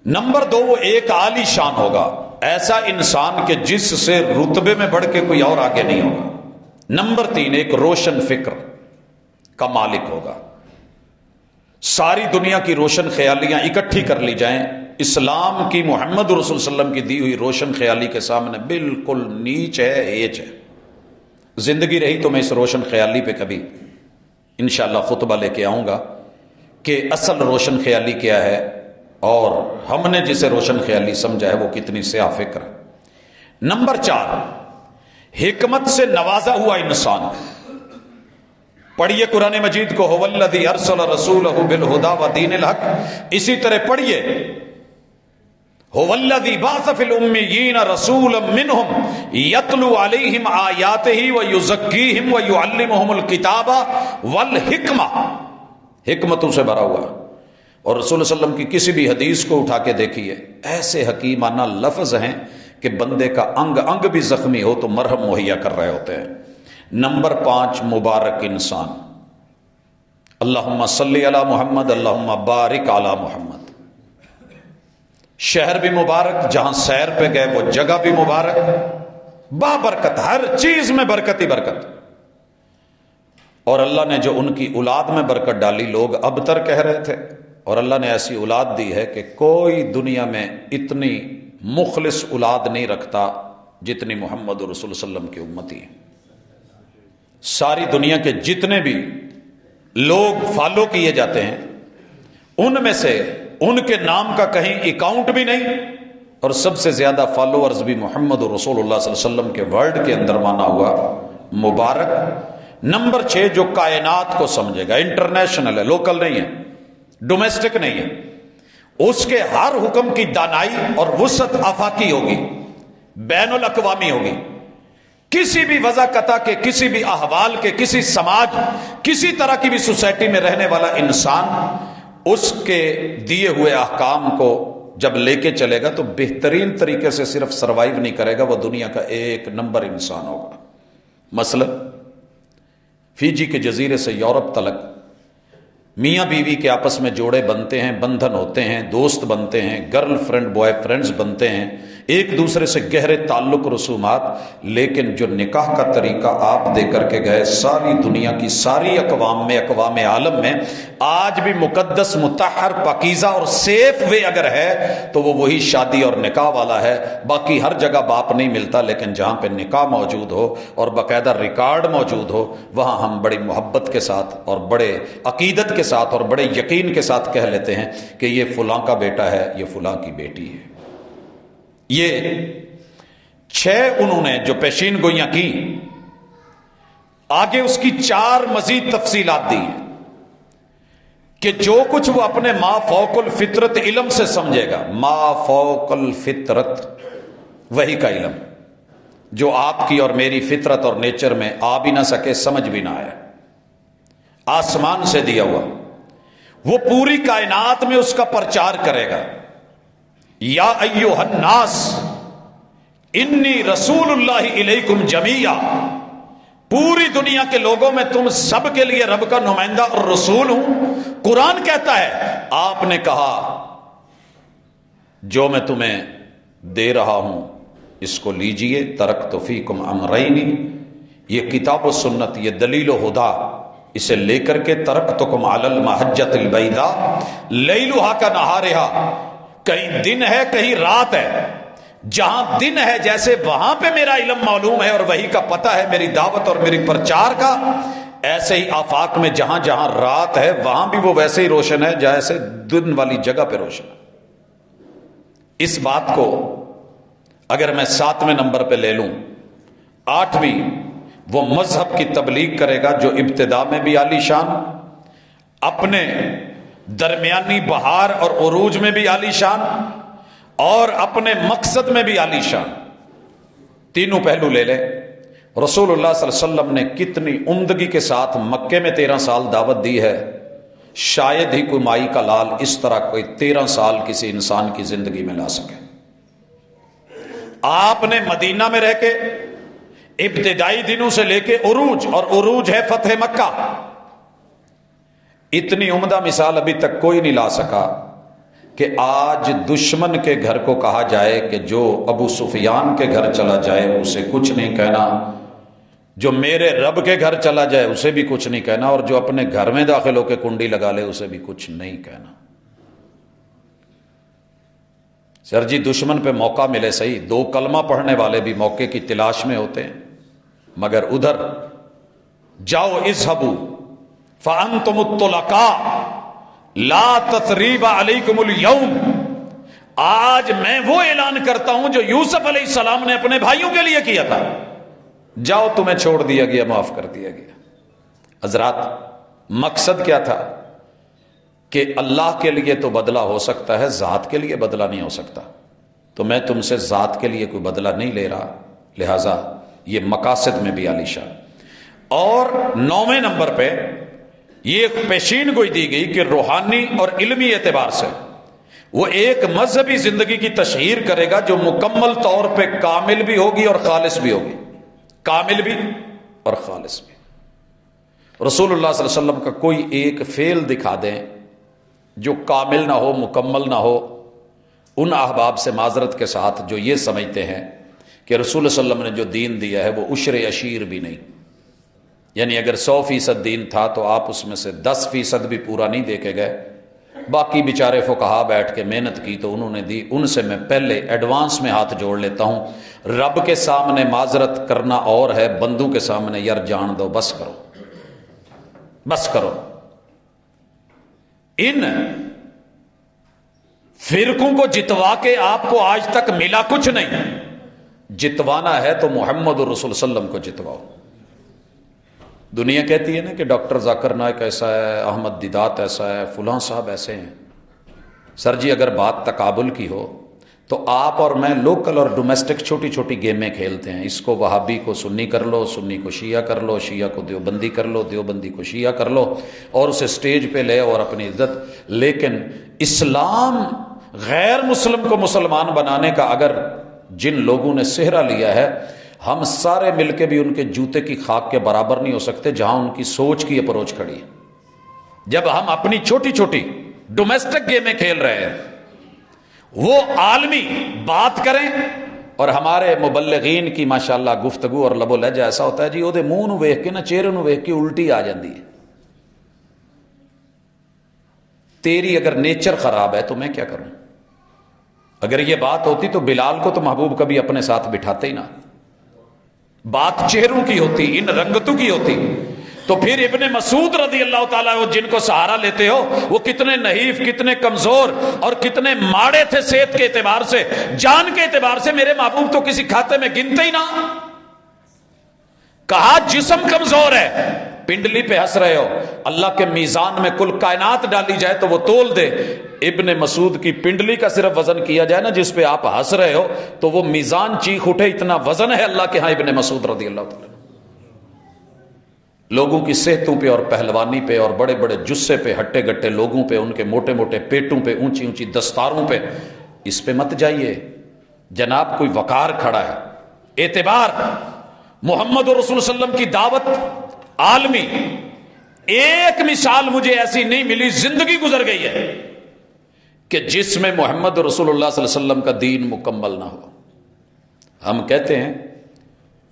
نمبر 2، وہ ایک عالی شان ہوگا، ایسا انسان کہ جس سے رتبے میں بڑھ کے کوئی اور آگے نہیں ہوگا. نمبر 3، ایک روشن فکر کا مالک ہوگا. ساری دنیا کی روشن خیالیاں اکٹھی کر لی جائیں، اسلام کی، محمد رسول صلی اللہ علیہ وسلم کی دی ہوئی روشن خیالی کے سامنے بالکل نیچ ہے، ایچ ہے. زندگی رہی تو میں اس روشن خیالی پہ کبھی انشاءاللہ خطبہ لے کے آؤں گا کہ اصل روشن خیالی کیا ہے اور ہم نے جسے روشن خیالی سمجھا ہے وہ کتنی سیاہ فکر ہے. نمبر 4، حکمت سے نوازا ہوا انسان. پڑھیے قرآن مجید کو، هو الذی ارسل رسولہ بالہدی ودین الحق. اسی طرح پڑھیے هو الذی بعث فی الامیین رسولا منہم یتلو علیہم آیاتہ ویزکیہم ویعلمہم الکتاب والحکمہ. حکمتوں سے بھرا ہوا. اور رسول اللہ علیہ وسلم کی کسی بھی حدیث کو اٹھا کے دیکھیے، ایسے حکیمانہ لفظ ہیں کہ بندے کا انگ انگ بھی زخمی ہو تو مرہم مہیا کر رہے ہوتے ہیں. نمبر 5، مبارک انسان. اللہم صلی علی محمد، اللہم بارک علی محمد. شہر بھی مبارک، جہاں سیر پہ گئے وہ جگہ بھی مبارک، بابرکت، ہر چیز میں برکت ہی برکت. اور اللہ نے جو ان کی اولاد میں برکت ڈالی، لوگ ابتر کہہ رہے تھے، اور اللہ نے ایسی اولاد دی ہے کہ کوئی دنیا میں اتنی مخلص اولاد نہیں رکھتا جتنی محمد رسول صلی اللہ علیہ وسلم کی امتی ہے. ساری دنیا کے جتنے بھی لوگ فالو کیے جاتے ہیں ان میں سے ان کے نام کا کہیں اکاؤنٹ بھی نہیں، اور سب سے زیادہ فالوورز بھی محمد رسول اللہ صلی اللہ علیہ وسلم کے ورڈ کے اندر مانا ہوا مبارک۔ نمبر 6 جو کائنات کو سمجھے گا، انٹرنیشنل ہے، لوکل نہیں ہے، ڈومیسٹک نہیں ہے، اس کے ہر حکم کی دانائی اور وسعت آفاقی ہوگی، بین الاقوامی ہوگی۔ کسی بھی وضع قطع کے، کسی بھی احوال کے، کسی سماج، کسی طرح کی بھی سوسائٹی میں رہنے والا انسان اس کے دیے ہوئے احکام کو جب لے کے چلے گا تو بہترین طریقے سے صرف سروائیو نہیں کرے گا، وہ دنیا کا ایک نمبر انسان ہوگا۔ مثلا فیجی کے جزیرے سے یورپ تلک میاں بیوی کے آپس میں جوڑے بنتے ہیں، بندھن ہوتے ہیں، دوست بنتے ہیں، گرل فرینڈ بوائے فرینڈز بنتے ہیں، ایک دوسرے سے گہرے تعلق رسومات، لیکن جو نکاح کا طریقہ آپ دے کر کے گئے ساری دنیا کی ساری اقوام میں، اقوام عالم میں آج بھی مقدس، مطہر، پاکیزہ اور سیف وے اگر ہے تو وہ وہی شادی اور نکاح والا ہے۔ باقی ہر جگہ باپ نہیں ملتا، لیکن جہاں پہ نکاح موجود ہو اور باقاعدہ ریکارڈ موجود ہو وہاں ہم بڑی محبت کے ساتھ اور بڑے عقیدت کے ساتھ اور بڑے یقین کے ساتھ کہہ لیتے ہیں کہ یہ فلاں کا بیٹا ہے، یہ فلاں کی بیٹی ہے۔ یہ 6 انہوں نے جو پیشین گوئیاں کی، آگے اس کی 4 مزید تفصیلات دی ہیں کہ جو کچھ وہ اپنے ما فوق الفطرت علم سے سمجھے گا، ما فوق الفطرت وہی کا علم جو آپ کی اور میری فطرت اور نیچر میں آ بھی نہ سکے، سمجھ بھی نہ آئے، آسمان سے دیا ہوا، وہ پوری کائنات میں اس کا پرچار کرے گا۔ یا ایھا الناس انی رسول اللہ الیکم جمیعا، پوری دنیا کے لوگوں میں تم سب کے لیے رب کا نمائندہ اور رسول ہوں۔ قرآن کہتا ہے آپ نے کہا جو میں تمہیں دے رہا ہوں اس کو لیجئے، ترکت فیکم امرین، یہ کتاب و سنت، یہ دلیل و ہدا، اسے لے کر کے ترکتکم علی المحجۃ البیضاء لیلھا کنہارھا، کہیں دن ہے کہیں رات ہے، جہاں دن ہے جیسے وہاں پہ میرا علم معلوم ہے اور وہی کا پتہ ہے میری دعوت اور میری پرچار کا، ایسے ہی آفاق میں جہاں جہاں رات ہے وہاں بھی وہ ویسے ہی روشن ہے جیسے دن والی جگہ پہ روشن ہے۔ اس بات کو اگر میں 7ویں نمبر پہ لے لوں، 8ویں وہ مذہب کی تبلیغ کرے گا جو ابتدا میں بھی عالی شان، اپنے درمیانی بہار اور عروج میں بھی عالی شان، اور اپنے مقصد میں بھی عالی شان، تینوں پہلو لے لیں۔ رسول اللہ صلی اللہ علیہ وسلم نے کتنی عمدگی کے ساتھ مکے میں 13 سال دعوت دی ہے، شاید ہی کوئی مائی کا لال اس طرح کوئی 13 سال کسی انسان کی زندگی میں لا سکے۔ آپ نے مدینہ میں رہ کے ابتدائی دنوں سے لے کے عروج، اور عروج ہے فتح مکہ، اتنی عمدہ مثال ابھی تک کوئی نہیں لا سکا کہ آج دشمن کے گھر کو کہا جائے کہ جو ابو سفیان کے گھر چلا جائے اسے کچھ نہیں کہنا، جو میرے رب کے گھر چلا جائے اسے بھی کچھ نہیں کہنا، اور جو اپنے گھر میں داخل ہو کے کنڈی لگا لے اسے بھی کچھ نہیں کہنا۔ سر جی دشمن پہ موقع ملے صحیح، 2 کلمہ پڑھنے والے بھی موقع کی تلاش میں ہوتے ہیں، مگر ادھر جاؤ اذهبوا فانتم الطلقاء لا تثریب علیکم اليوم، آج میں وہ اعلان کرتا ہوں جو یوسف علیہ السلام نے اپنے بھائیوں کے لیے کیا تھا، جاؤ تمہیں چھوڑ دیا گیا، معاف کر دیا گیا۔ حضرات مقصد کیا تھا کہ اللہ کے لیے تو بدلہ ہو سکتا ہے، ذات کے لیے بدلہ نہیں ہو سکتا، تو میں تم سے ذات کے لیے کوئی بدلہ نہیں لے رہا، لہٰذا یہ مقاصد میں بھی عالی شان۔ اور 9ویں نمبر پہ یہ ایک پیشین گوئی دی گئی کہ روحانی اور علمی اعتبار سے وہ ایک مذہبی زندگی کی تشہیر کرے گا جو مکمل طور پہ کامل بھی ہوگی اور خالص بھی ہوگی، کامل بھی اور خالص بھی۔ رسول اللہ صلی اللہ علیہ وسلم کا کوئی ایک فعل دکھا دیں جو کامل نہ ہو، مکمل نہ ہو، ان احباب سے معذرت کے ساتھ جو یہ سمجھتے ہیں کہ رسول صلی اللہ علیہ وسلم نے جو دین دیا ہے وہ عشر عشیر بھی نہیں، یعنی اگر 100% دین تھا تو آپ اس میں سے 10% بھی پورا نہیں دے کے گئے، باقی بیچارے فقہا بیٹھ کے محنت کی تو انہوں نے دی، ان سے میں پہلے ایڈوانس میں ہاتھ جوڑ لیتا ہوں۔ رب کے سامنے معذرت کرنا اور ہے، بندوں کے سامنے یار جان دو، بس کرو بس کرو۔ ان فرقوں کو جتوا کے آپ کو آج تک ملا کچھ نہیں. جتوانا ہے تو محمد الرسول صلی اللہ علیہ وسلم کو جتواؤ. دنیا کہتی ہے نا کہ ڈاکٹر ذاکر نائک ایسا ہے، احمد دیدات ایسا ہے، فلاں صاحب ایسے ہیں. سر جی اگر بات تقابل کی ہو تو آپ اور میں لوکل اور ڈومیسٹک چھوٹی چھوٹی گیمیں کھیلتے ہیں. اس کو وہابی کو سنی کر لو، سنی کو شیعہ کر لو، شیعہ کو دیوبندی کر لو، دیوبندی کو شیعہ کر لو اور اسے سٹیج پہ لے اور اپنی عزت. لیکن اسلام غیر مسلم کو مسلمان بنانے کا اگر جن لوگوں نے سہرا لیا ہے، ہم سارے مل کے بھی ان کے جوتے کی خاک کے برابر نہیں ہو سکتے جہاں ان کی سوچ کی اپروچ کھڑی ہے. جب ہم اپنی چھوٹی چھوٹی ڈومیسٹک گیمیں کھیل رہے ہیں، وہ عالمی بات کریں اور ہمارے مبلغین کی ماشاءاللہ گفتگو اور لب و لہجہ ایسا ہوتا ہے جی وہ منہ نو ویکھ کے نہ چہرے نو ویکھ کے الٹی آ جاندی ہے. تیری اگر نیچر خراب ہے تو میں کیا کروں؟ اگر یہ بات ہوتی تو بلال کو تو محبوب کبھی اپنے ساتھ بٹھاتے ہی نہ. بات چہروں کی ہوتی، ان رنگتوں کی ہوتی. تو پھر ابن مسعود رضی اللہ تعالیٰ وہ جن کو سہارا لیتے ہو، وہ کتنے نحیف، کتنے کمزور اور کتنے ماڑے تھے صحت کے اعتبار سے، جان کے اعتبار سے. میرے محبوب تو کسی کھاتے میں گنتے ہی نہ. کہا جسم کمزور ہے، پنڈلی پہ ہنس رہے ہو. اللہ کے میزان میں کل کائنات ڈالی جائے تو وہ تول دے. ابن مسعود کی پنڈلی کا صرف وزن کیا جائے نا جس پہ آپ ہنس رہے ہو تو وہ میزان چیخ اٹھے، اتنا وزن ہے اللہ کے ہاں ابن مسعود رضی اللہ تعالیٰ. لوگوں کی صحتوں پہ اور پہلوانی پہ اور بڑے بڑے جسے پہ، ہٹے گٹے لوگوں پہ، ان کے موٹے موٹے پیٹوں پہ، اونچی اونچی دستاروں پہ، اس پہ مت جائیے. جناب کوئی وقار کھڑا ہے، اعتبار. محمد رسول صلی اللہ علیہ وسلم کی دعوت عالمی. ایک مثال مجھے ایسی نہیں ملی، زندگی گزر گئی ہے کہ جس میں محمد رسول اللہ صلی اللہ علیہ وسلم کا دین مکمل نہ ہو. ہم کہتے ہیں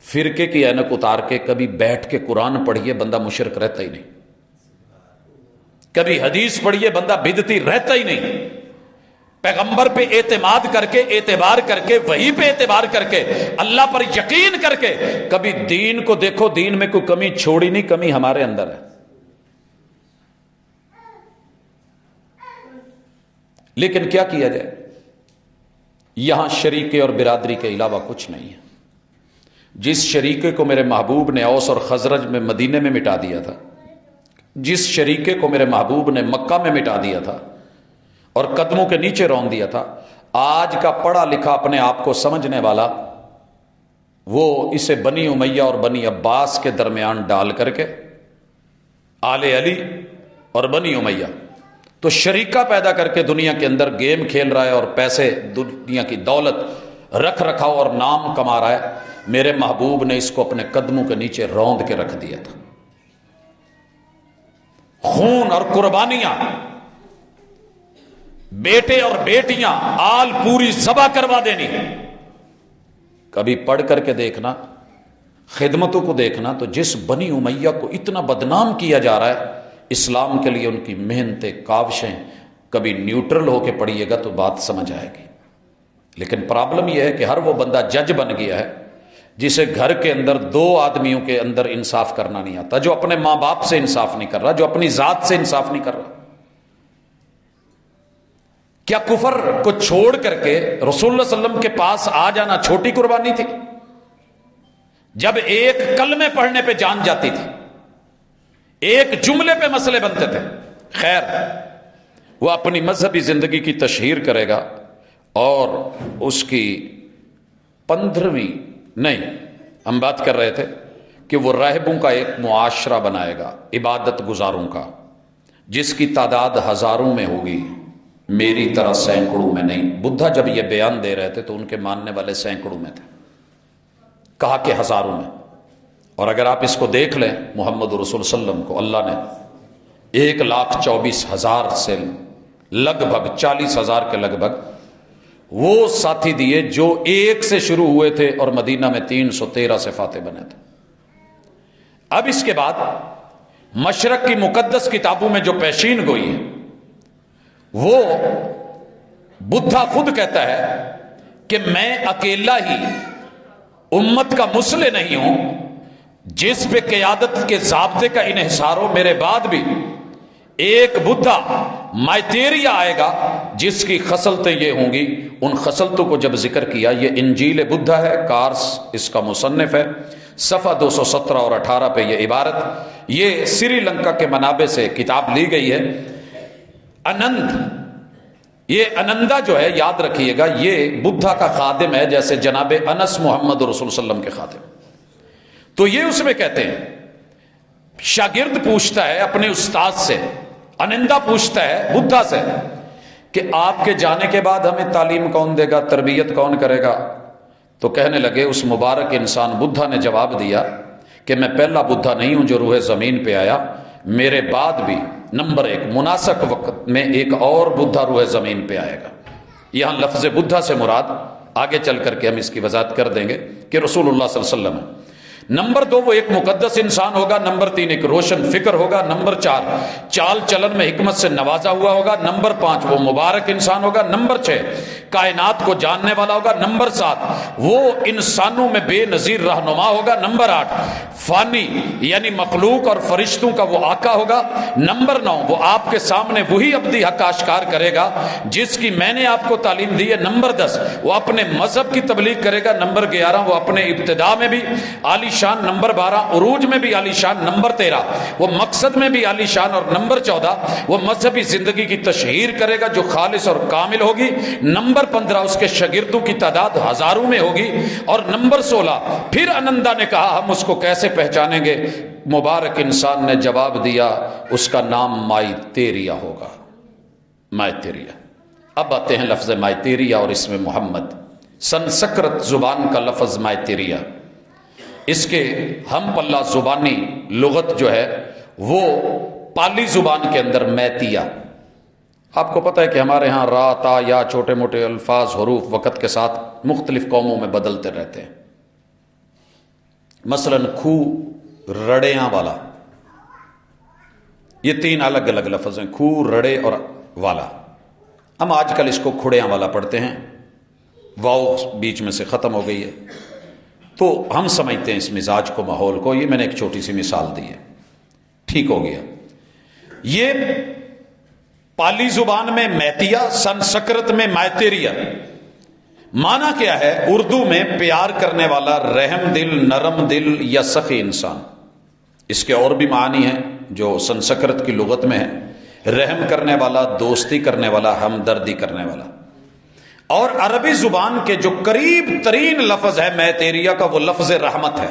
فرقے کی اینک اتار کے کبھی بیٹھ کے قرآن پڑھیے بندہ مشرک رہتا ہی نہیں، کبھی حدیث پڑھیے بندہ بدعتی رہتا ہی نہیں. پیغمبر پہ اعتماد کر کے، اعتبار کر کے، وحی پہ اعتبار کر کے، اللہ پر یقین کر کے کبھی دین کو دیکھو، دین میں کوئی کمی چھوڑی نہیں. کمی ہمارے اندر ہے. لیکن کیا کیا جائے؟ یہاں شریکے اور برادری کے علاوہ کچھ نہیں ہے. جس شریکے کو میرے محبوب نے اوس اور خزرج میں مدینے میں مٹا دیا تھا، جس شریکے کو میرے محبوب نے مکہ میں مٹا دیا تھا اور قدموں کے نیچے رون دیا تھا، آج کا پڑھا لکھا اپنے آپ کو سمجھنے والا وہ اسے بنی امیہ اور بنی عباس کے درمیان ڈال کر کے آل علی اور بنی امیہ تو شریکہ پیدا کر کے دنیا کے اندر گیم کھیل رہا ہے اور پیسے، دنیا کی دولت رکھ رکھاؤ اور نام کما رہا ہے. میرے محبوب نے اس کو اپنے قدموں کے نیچے روند کے رکھ دیا تھا. خون اور قربانیاں، بیٹے اور بیٹیاں، آل پوری ذبح کروا دینی. کبھی پڑھ کر کے دیکھنا، خدمتوں کو دیکھنا تو جس بنی امیہ کو اتنا بدنام کیا جا رہا ہے، اسلام کے لیے ان کی محنتیں، کاوشیں، کبھی نیوٹرل ہو کے پڑھیے گا تو بات سمجھ آئے گی. لیکن پرابلم یہ ہے کہ ہر وہ بندہ جج بن گیا ہے جسے گھر کے اندر دو آدمیوں کے اندر انصاف کرنا نہیں آتا، جو اپنے ماں باپ سے انصاف نہیں کر رہا، جو اپنی ذات سے انصاف نہیں کر رہا. کیا کفر کو چھوڑ کر کے رسول اللہ صلی اللہ علیہ وسلم کے پاس آ جانا چھوٹی قربانی تھی؟ جب ایک کلمے پڑھنے پہ جان جاتی تھی، ایک جملے پہ مسئلے بنتے تھے. خیر، وہ اپنی مذہبی زندگی کی تشہیر کرے گا اور اس کی 15ویں نہیں، ہم بات کر رہے تھے کہ وہ راہبوں کا ایک معاشرہ بنائے گا، عبادت گزاروں کا، جس کی تعداد ہزاروں میں ہوگی، میری طرح سینکڑوں میں نہیں. بدھا جب یہ بیان دے رہے تھے تو ان کے ماننے والے سینکڑوں میں تھے، کہا کہ ہزاروں میں. اور اگر آپ اس کو دیکھ لیں، محمد رسول صلی اللہ علیہ وسلم کو اللہ نے 1,24,000 سے لگ بھگ 40,000 کے لگ بھگ وہ ساتھی دیے جو ایک سے شروع ہوئے تھے اور مدینہ میں 313 سے فاتح بنے تھے. اب اس کے بعد مشرق کی مقدس کتابوں میں جو پیشین گوئی ہے، وہ بدھا خود کہتا ہے کہ میں اکیلا ہی امت کا مصلح نہیں ہوں، جس پہ قیادت کے ضابطے کا انحصار ہو. میرے بعد بھی ایک بدھا مائتیریا آئے گا جس کی خصلتیں یہ ہوں گی. ان خصلتوں کو جب ذکر کیا، یہ انجیل بدھا ہے، کارس اس کا مصنف ہے، صفحہ 217 اور 18 پہ یہ عبارت، یہ سری لنکا کے منابع سے کتاب لی گئی ہے. انند، یہ انندا جو ہے یاد رکھیے گا، یہ بدھا کا خادم ہے، جیسے جناب انس محمد رسول صلی اللہ علیہ وسلم کے خادم. تو یہ اس میں کہتے ہیں، شاگرد پوچھتا ہے اپنے استاد سے، انندا پوچھتا ہے بدھا سے کہ آپ کے جانے کے بعد ہمیں تعلیم کون دے گا، تربیت کون کرے گا؟ تو کہنے لگے اس مبارک انسان بدھا نے جواب دیا کہ میں پہلا بدھا نہیں ہوں جو روح زمین پہ آیا، میرے بعد بھی نمبر 1 مناسب وقت میں ایک اور بدھا روح زمین پہ آئے گا. یہاں لفظ بدھا سے مراد آگے چل کر کے ہم اس کی وضاحت کر دیں گے کہ رسول اللہ صلی اللہ علیہ وسلم ہے. نمبر 2 وہ ایک مقدس انسان ہوگا. نمبر 3 ایک روشن فکر ہوگا. نمبر 4 چال چلن میں حکمت سے نوازا ہوا ہوگا. نمبر 5 وہ مبارک انسان ہوگا. نمبر 6 کائنات کو جاننے والا ہوگا. نمبر 7 وہ انسانوں میں بے نظیر رہنما ہوگا. نمبر 8 فانی یعنی مخلوق اور فرشتوں کا وہ آقا ہوگا. نمبر 9 وہ آپ کے سامنے وہی ابدی حق آشکار کرے گا جس کی میں نے آپ کو تعلیم دی ہے. نمبر 10 وہ اپنے مذہب کی تبلیغ کرے گا. نمبر 11 وہ اپنے ابتدا میں بھی عالی شان. نمبر 12 عروج میں بھی عالی شان. نمبر 13 وہ مقصد میں بھی عالی شان. اور نمبر 14 وہ مذہبی زندگی کی تشہیر کرے گا جو خالص اور کامل ہوگی. نمبر 15 اس کے شاگردوں کی تعداد ہزاروں میں ہوگی. اور نمبر 16 پھر انندا نے کہا ہم اس کو کیسے پہچانیں گے؟ مبارک انسان نے جواب دیا اس کا نام مائتیریا ہوگا. مائتیریا. اب آتے ہیں لفظ مائتیریا اور اس میں محمد. سنسکرت زبان کا لفظ مائتیریا، اس کے ہم پلہ زبانی لغت جو ہے وہ پالی زبان کے اندر میتیا. آپ کو پتہ ہے کہ ہمارے ہاں را تا یا چھوٹے موٹے الفاظ حروف وقت کے ساتھ مختلف قوموں میں بدلتے رہتے ہیں. مثلا کھو رڑیاں والا، یہ 3 الگ الگ لفظ ہیں، کھو رڑے اور والا. ہم آج کل اس کو کھڑیاں والا پڑھتے ہیں، واؤ بیچ میں سے ختم ہو گئی ہے تو ہم سمجھتے ہیں اس مزاج کو، ماحول کو. یہ میں نے ایک چھوٹی سی مثال دی ہے، ٹھیک ہو گیا. یہ پالی زبان میں میتیا، سنسکرت میں مائتیریا. معنی کیا ہے؟ اردو میں پیار کرنے والا، رحم دل، نرم دل یا سخی انسان. اس کے اور بھی معنی ہیں جو سنسکرت کی لغت میں ہے، رحم کرنے والا، دوستی کرنے والا، ہمدردی کرنے والا. اور عربی زبان کے جو قریب ترین لفظ ہے میتیریا کا وہ لفظ رحمت ہے.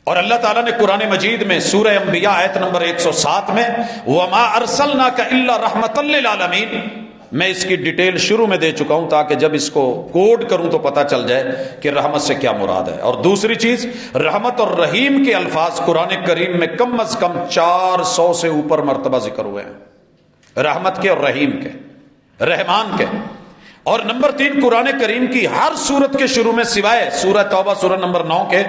اور اللہ تعالیٰ نے قرآن مجید میں سورہ انبیاء آیت نمبر 107 میں وَمَا أَرْسَلْنَاكَ إِلَّا رَحْمَةً لِّلْعَالَمِينَ، میں اس کی ڈیٹیل شروع میں دے چکا ہوں تاکہ جب اس کو کوڈ کروں تو پتہ چل جائے کہ رحمت سے کیا مراد ہے. اور دوسری چیز، رحمت اور رحیم کے الفاظ قرآن کریم میں کم از کم 400 سے اوپر مرتبہ ذکر ہوئے ہیں، رحمت کے اور رحیم کے، رحمان کے. اور نمبر 3 قرآن کریم کی ہر سورت کے شروع میں سوائے سورہ توبہ سورہ نمبر 9 کے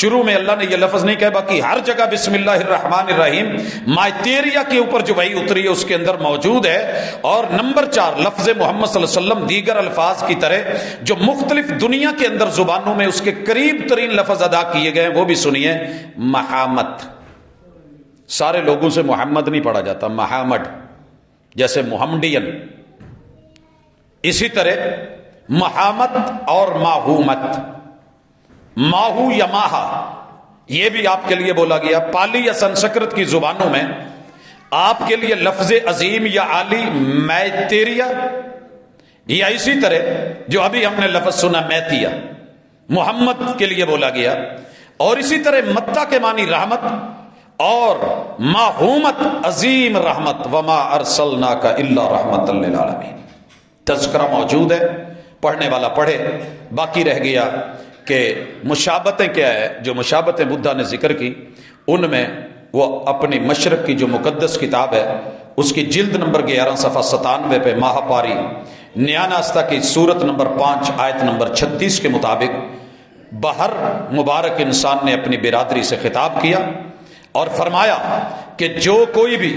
شروع میں اللہ نے یہ لفظ نہیں کہا، باقی ہر جگہ بسم اللہ الرحمن الرحیم مائتیریا کے اوپر جو وحی اتری ہے اس کے اندر موجود ہے. اور نمبر 4 لفظ محمد صلی اللہ علیہ وسلم دیگر الفاظ کی طرح جو مختلف دنیا کے اندر زبانوں میں اس کے قریب ترین لفظ ادا کیے گئے وہ بھی سنیے. محامت، سارے لوگوں سے محمد نہیں پڑھا جاتا، محمد جیسے محمدین. اسی طرح محامت اور ماہومت، ماہو یا ماہا، یہ بھی آپ کے لیے بولا گیا. پالی یا سنسکرت کی زبانوں میں آپ کے لیے لفظ عظیم یا عالی میتیریا، یا اسی طرح جو ابھی ہم نے لفظ سنا میتیا، محمد کے لیے بولا گیا. اور اسی طرح متا کے معنی رحمت اور ماہومت عظیم رحمت. وما ارسلناک الا رحمۃ للعالمین. تذکرہ موجود ہے، پڑھنے والا پڑھے. باقی رہ گیا کہ مشابتیں کیا ہے. جو مشابتیں بدھا نے ذکر کی ان میں وہ اپنی مشرق کی جو مقدس کتاب ہے اس کی جلد نمبر 11 صفحہ 97 پہ ماہا پاری نیاناستہ کی سورت نمبر 5 آیت نمبر 36 کے مطابق بہر مبارک انسان نے اپنی برادری سے خطاب کیا اور فرمایا کہ جو کوئی بھی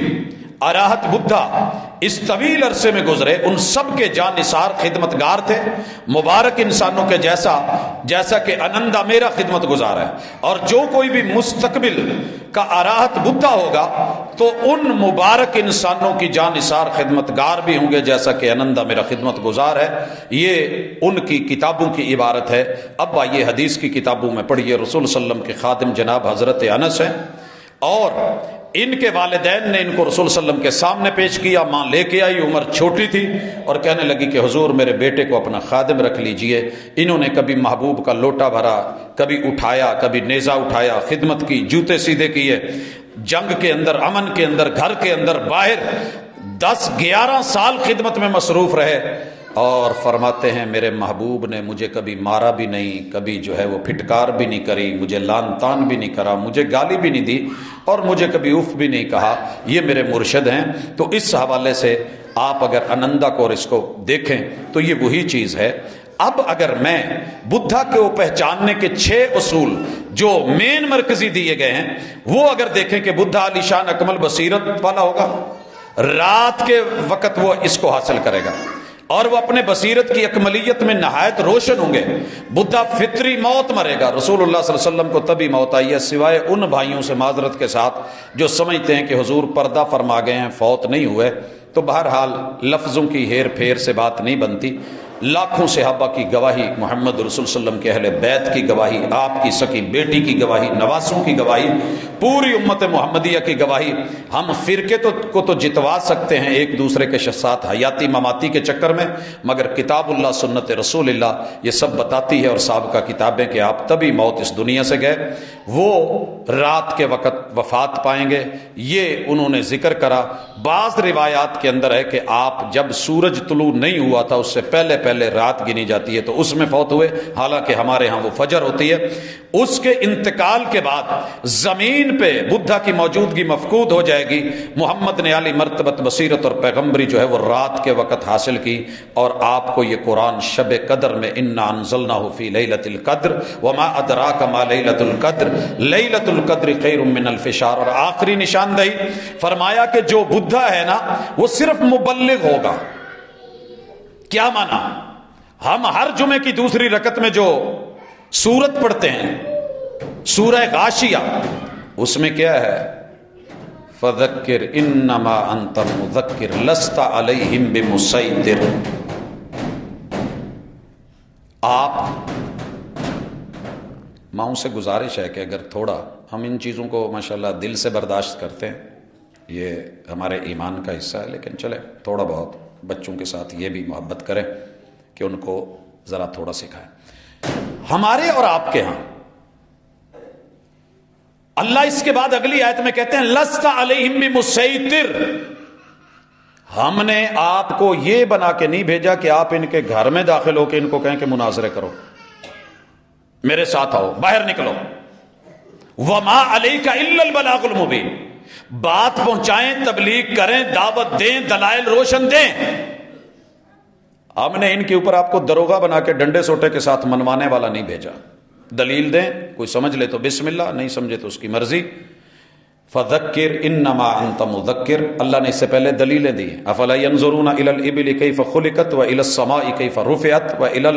اراہت بدھا اس طویل عرصے میں گزرے ان سب کے جان نثار خدمتگار تھے، مبارک انسانوں کے جیسا کہ انندا میرا خدمت گزار ہے، اور جو کوئی بھی مستقبل کا اراہت بدھا ہوگا تو ان مبارک انسانوں کی جان نثار خدمتگار بھی ہوں گے جیسا کہ انندا میرا خدمت گزار ہے۔ یہ ان کی کتابوں کی عبارت ہے۔ اب آئیے حدیث کی کتابوں میں پڑھیے، رسول صلی اللہ علیہ وسلم کے خادم جناب حضرت انس ہیں، اور ان کے والدین نے ان کو رسول صلی اللہ علیہ وسلم کے سامنے پیش کیا۔ ماں لے کے آئی، عمر چھوٹی تھی، اور کہنے لگی کہ حضور میرے بیٹے کو اپنا خادم رکھ لیجئے۔ انہوں نے کبھی محبوب کا لوٹا بھرا، کبھی اٹھایا، کبھی نیزہ اٹھایا، خدمت کی، جوتے سیدھے کیے، جنگ کے اندر، امن کے اندر، گھر کے اندر، باہر 10-11 سال خدمت میں مصروف رہے، اور فرماتے ہیں میرے محبوب نے مجھے کبھی مارا بھی نہیں، کبھی جو ہے وہ پھٹکار بھی نہیں کری، مجھے لان تان بھی نہیں کرا، مجھے گالی بھی نہیں دی، اور مجھے کبھی اف بھی نہیں کہا۔ یہ میرے مرشد ہیں۔ تو اس حوالے سے آپ اگر انندا کو اور اس کو دیکھیں تو یہ وہی چیز ہے۔ اب اگر میں بدھا کو پہچاننے کے 6 اصول جو مین مرکزی دیے گئے ہیں وہ اگر دیکھیں کہ بدھا علی شان اکمل بصیرت والا ہوگا، رات کے وقت وہ اس کو حاصل کرے گا، اور وہ اپنے بصیرت کی اکملیت میں نہایت روشن ہوں گے۔ بدھا فطری موت مرے گا۔ رسول اللہ صلی اللہ علیہ وسلم کو تبھی موت آئی ہے، سوائے ان بھائیوں سے معذرت کے ساتھ جو سمجھتے ہیں کہ حضور پردہ فرما گئے ہیں، فوت نہیں ہوئے، تو بہرحال لفظوں کی ہیر پھیر سے بات نہیں بنتی۔ لاکھوں صحابہ کی گواہی، محمد رسول صلی اللہ علیہ وسلم کے اہل بیت کی گواہی، آپ کی سکی بیٹی کی گواہی، نواسوں کی گواہی، پوری امت محمدیہ کی گواہی۔ ہم فرقے کو تو جتوا سکتے ہیں ایک دوسرے کے ساتھ حیاتی مماتی کے چکر میں، مگر کتاب اللہ سنت رسول اللہ یہ سب بتاتی ہے، اور سابقہ کتابیں کہ آپ تبھی موت اس دنیا سے گئے، وہ رات کے وقت وفات پائیں گے۔ یہ انہوں نے ذکر کرا۔ بعض روایات کے اندر ہے کہ آپ جب سورج طلوع نہیں ہوا تھا اس سے پہلے رات گنی جاتی ہے تو اس میں فوت ہوئے، حالانکہ ہمارے ہاں وہ فجر ہوتی ہے۔ اس کے انتقال کے بعد زمین پہ بدھا کی موجودگی مفقود ہو جائے گی۔ محمد نے عالی مرتبت بصیرت اور پیغمبری جو ہے وہ رات کے وقت حاصل کی، اور آپ کو یہ قرآن شب قدر میں انا انزلناہ فی لیلۃ القدر وما ادراک ما لیلۃ القدر لیلۃ القدر خیر من الف شہر، اور آخری نشاندہی فرمایا کہ جو بدھا ہے نا وہ صرف مبلغ ہوگا۔ کیا مانا؟ ہم ہر جمعے کی دوسری رکعت میں جو سورت پڑھتے ہیں، سورہ غاشیہ، اس میں کیا ہے؟ فذکر انما انت مذکر لست علیہم بمسیطر۔ آپ ماؤں سے گزارش ہے کہ اگر تھوڑا ہم ان چیزوں کو ماشاءاللہ دل سے برداشت کرتے ہیں، یہ ہمارے ایمان کا حصہ ہے، لیکن چلے تھوڑا بہت بچوں کے ساتھ یہ بھی محبت کریں کہ ان کو ذرا تھوڑا سکھائیں۔ ہمارے اور آپ کے ہاں اللہ اس کے بعد اگلی آیت میں کہتے ہیں لست علیہم بمسیطر، ہم نے آپ کو یہ بنا کے نہیں بھیجا کہ آپ ان کے گھر میں داخل ہو کے ان کو کہیں کہ مناظرے کرو، میرے ساتھ آؤ، باہر نکلو۔ وما علیک الا البلاغ المبین، بات پہنچائیں، تبلیغ کریں، دعوت دیں، دلائل روشن دیں۔ ہم نے ان کے اوپر آپ کو دروغہ بنا کے ڈنڈے سوٹے کے ساتھ منوانے والا نہیں بھیجا۔ دلیل دیں، کوئی سمجھ لے تو بسم اللہ، نہیں سمجھے تو اس کی مرضی۔ فذکر انما انت مذکر، اللہ نے اس سے پہلے دلیلیں دی۔ افلا ينظرون الى الابل كيف خلقت والى السماء كيف رفعت والى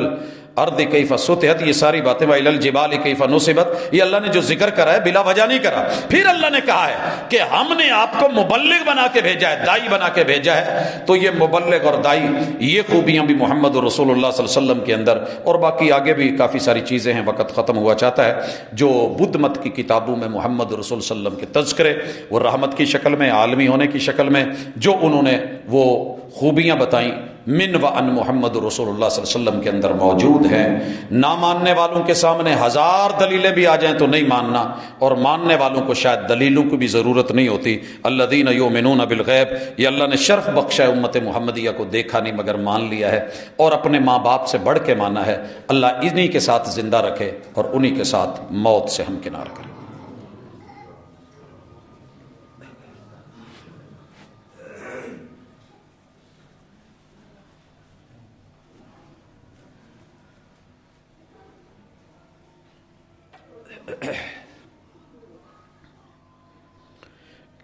الارض كيف سطحت، یہ ساری باتیں، والى الجبال كيف نصبت، یہ اللہ نے جو ذکر کرا ہے بلا وجہ نہیں کرا۔ پھر اللہ نے کہا ہے کہ ہم نے آپ کو مبلغ بنا کے بھیجا ہے، دائی بنا کے بھیجا ہے۔ تو یہ مبلغ اور دائی، یہ خوبیاں بھی محمد رسول اللہ صلی اللہ علیہ وسلم کے اندر، اور باقی آگے بھی کافی ساری چیزیں ہیں، وقت ختم ہوا چاہتا ہے، جو بدھ مت کی کتابوں میں محمد رسول صلی اللہ علیہ وسلم کے تذکرے، وہ رحمت کی شکل میں، عالمی ہونے کی شکل میں، جو انہوں نے وہ خوبیاں بتائیں من و ان محمد رسول اللہ صلی اللہ علیہ وسلم کے اندر موجود ہیں۔ نہ ماننے والوں کے سامنے 1000 دلیلیں بھی آ جائیں تو نہیں ماننا، اور ماننے والوں کو شاید دلیلوں کی بھی ضرورت نہیں ہوتی۔ الذین یؤمنون بالغیب، یہ اللہ نے شرف بخشا ہے امت محمدیہ کو، دیکھا نہیں مگر مان لیا ہے، اور اپنے ماں باپ سے بڑھ کے مانا ہے۔ اللہ انہی کے ساتھ زندہ رکھے اور انہی کے ساتھ موت سے ہمکنار کرے۔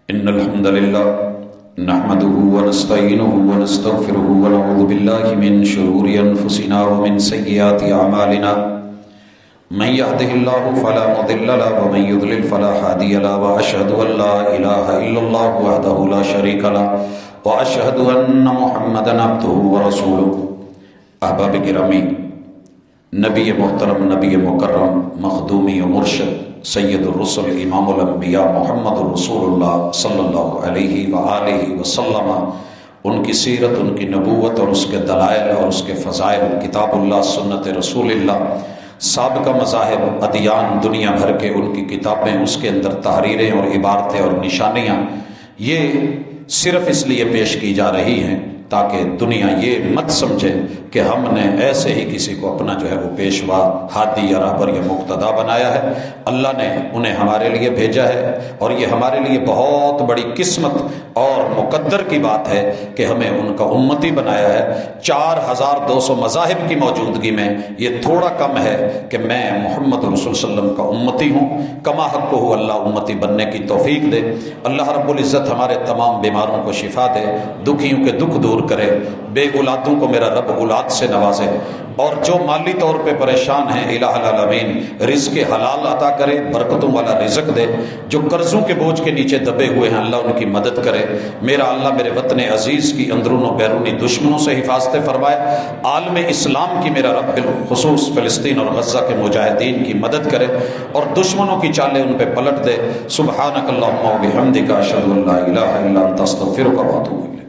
ان الحمد للہ نحمده ونستعينه ونستغفره ونعوذ بالله من شرور أنفسنا ومن سيئات أعمالنا من يهده الله فلا مضل له ومن يضلل فلا هادي له وأشهد أن لا إله إلا الله وحده لا شريك له وأشهد أن محمدا عبده ورسوله. احباب گرامی، نبی محترم، نبی مکرم، مخدومی و مرشد، سید الرسل، امام الانبیاء محمد رسول اللہ صلی اللہ علیہ وآلہ وسلم، ان کی سیرت، ان کی نبوت اور اس کے دلائل اور اس کے فضائل، کتاب اللہ، سنت رسول اللہ، سابقہ مذاہب، ادیان دنیا بھر کے، ان کی کتابیں، اس کے اندر تحریریں اور عبارتیں اور نشانیاں، یہ صرف اس لیے پیش کی جا رہی ہیں تاکہ دنیا یہ مت سمجھے کہ ہم نے ایسے ہی کسی کو اپنا جو ہے وہ پیشوا، ہادی یا رہبر یا مقتدا بنایا ہے. اللہ نے انہیں ہمارے لیے بھیجا ہے اور یہ ہمارے لیے بہت بڑی قسمت اور مقدر کی بات ہے کہ ہمیں ان کا امتی بنایا ہے. 4200 مذاہب کی موجودگی میں یہ تھوڑا کم ہے کہ میں محمد رسول صلی اللہ علیہ وسلم کا امتی ہوں. کما حق ہو اللہ امتی بننے کی توفیق دے. اللہ رب العزت ہمارے تمام بیماروں کو شفا دے، دکھیوں کے دکھ دور کرے، بے اولادوں کو میرا رب اولاد سے نوازے، اور جو مالی طور پہ پریشان ہیں الہ العالمین رزق حلال عطا کرے، برکتوں والا رزق دے. جو قرضوں کے بوجھ کے نیچے دبے ہوئے ہیں اللہ ان کی مدد کرے. میرا اللہ میرے وطن عزیز کی اندرون و بیرونی دشمنوں سے حفاظت فرمائے. عالم اسلام کی میرا رب بالخصوص فلسطین اور غزہ کے مجاہدین کی مدد کرے اور دشمنوں کی چالیں ان پہ پلٹ دے. سبحانک اللہم و بحمدک اشہد ان لا الہ الا انت استغفرک و اتوب الیک.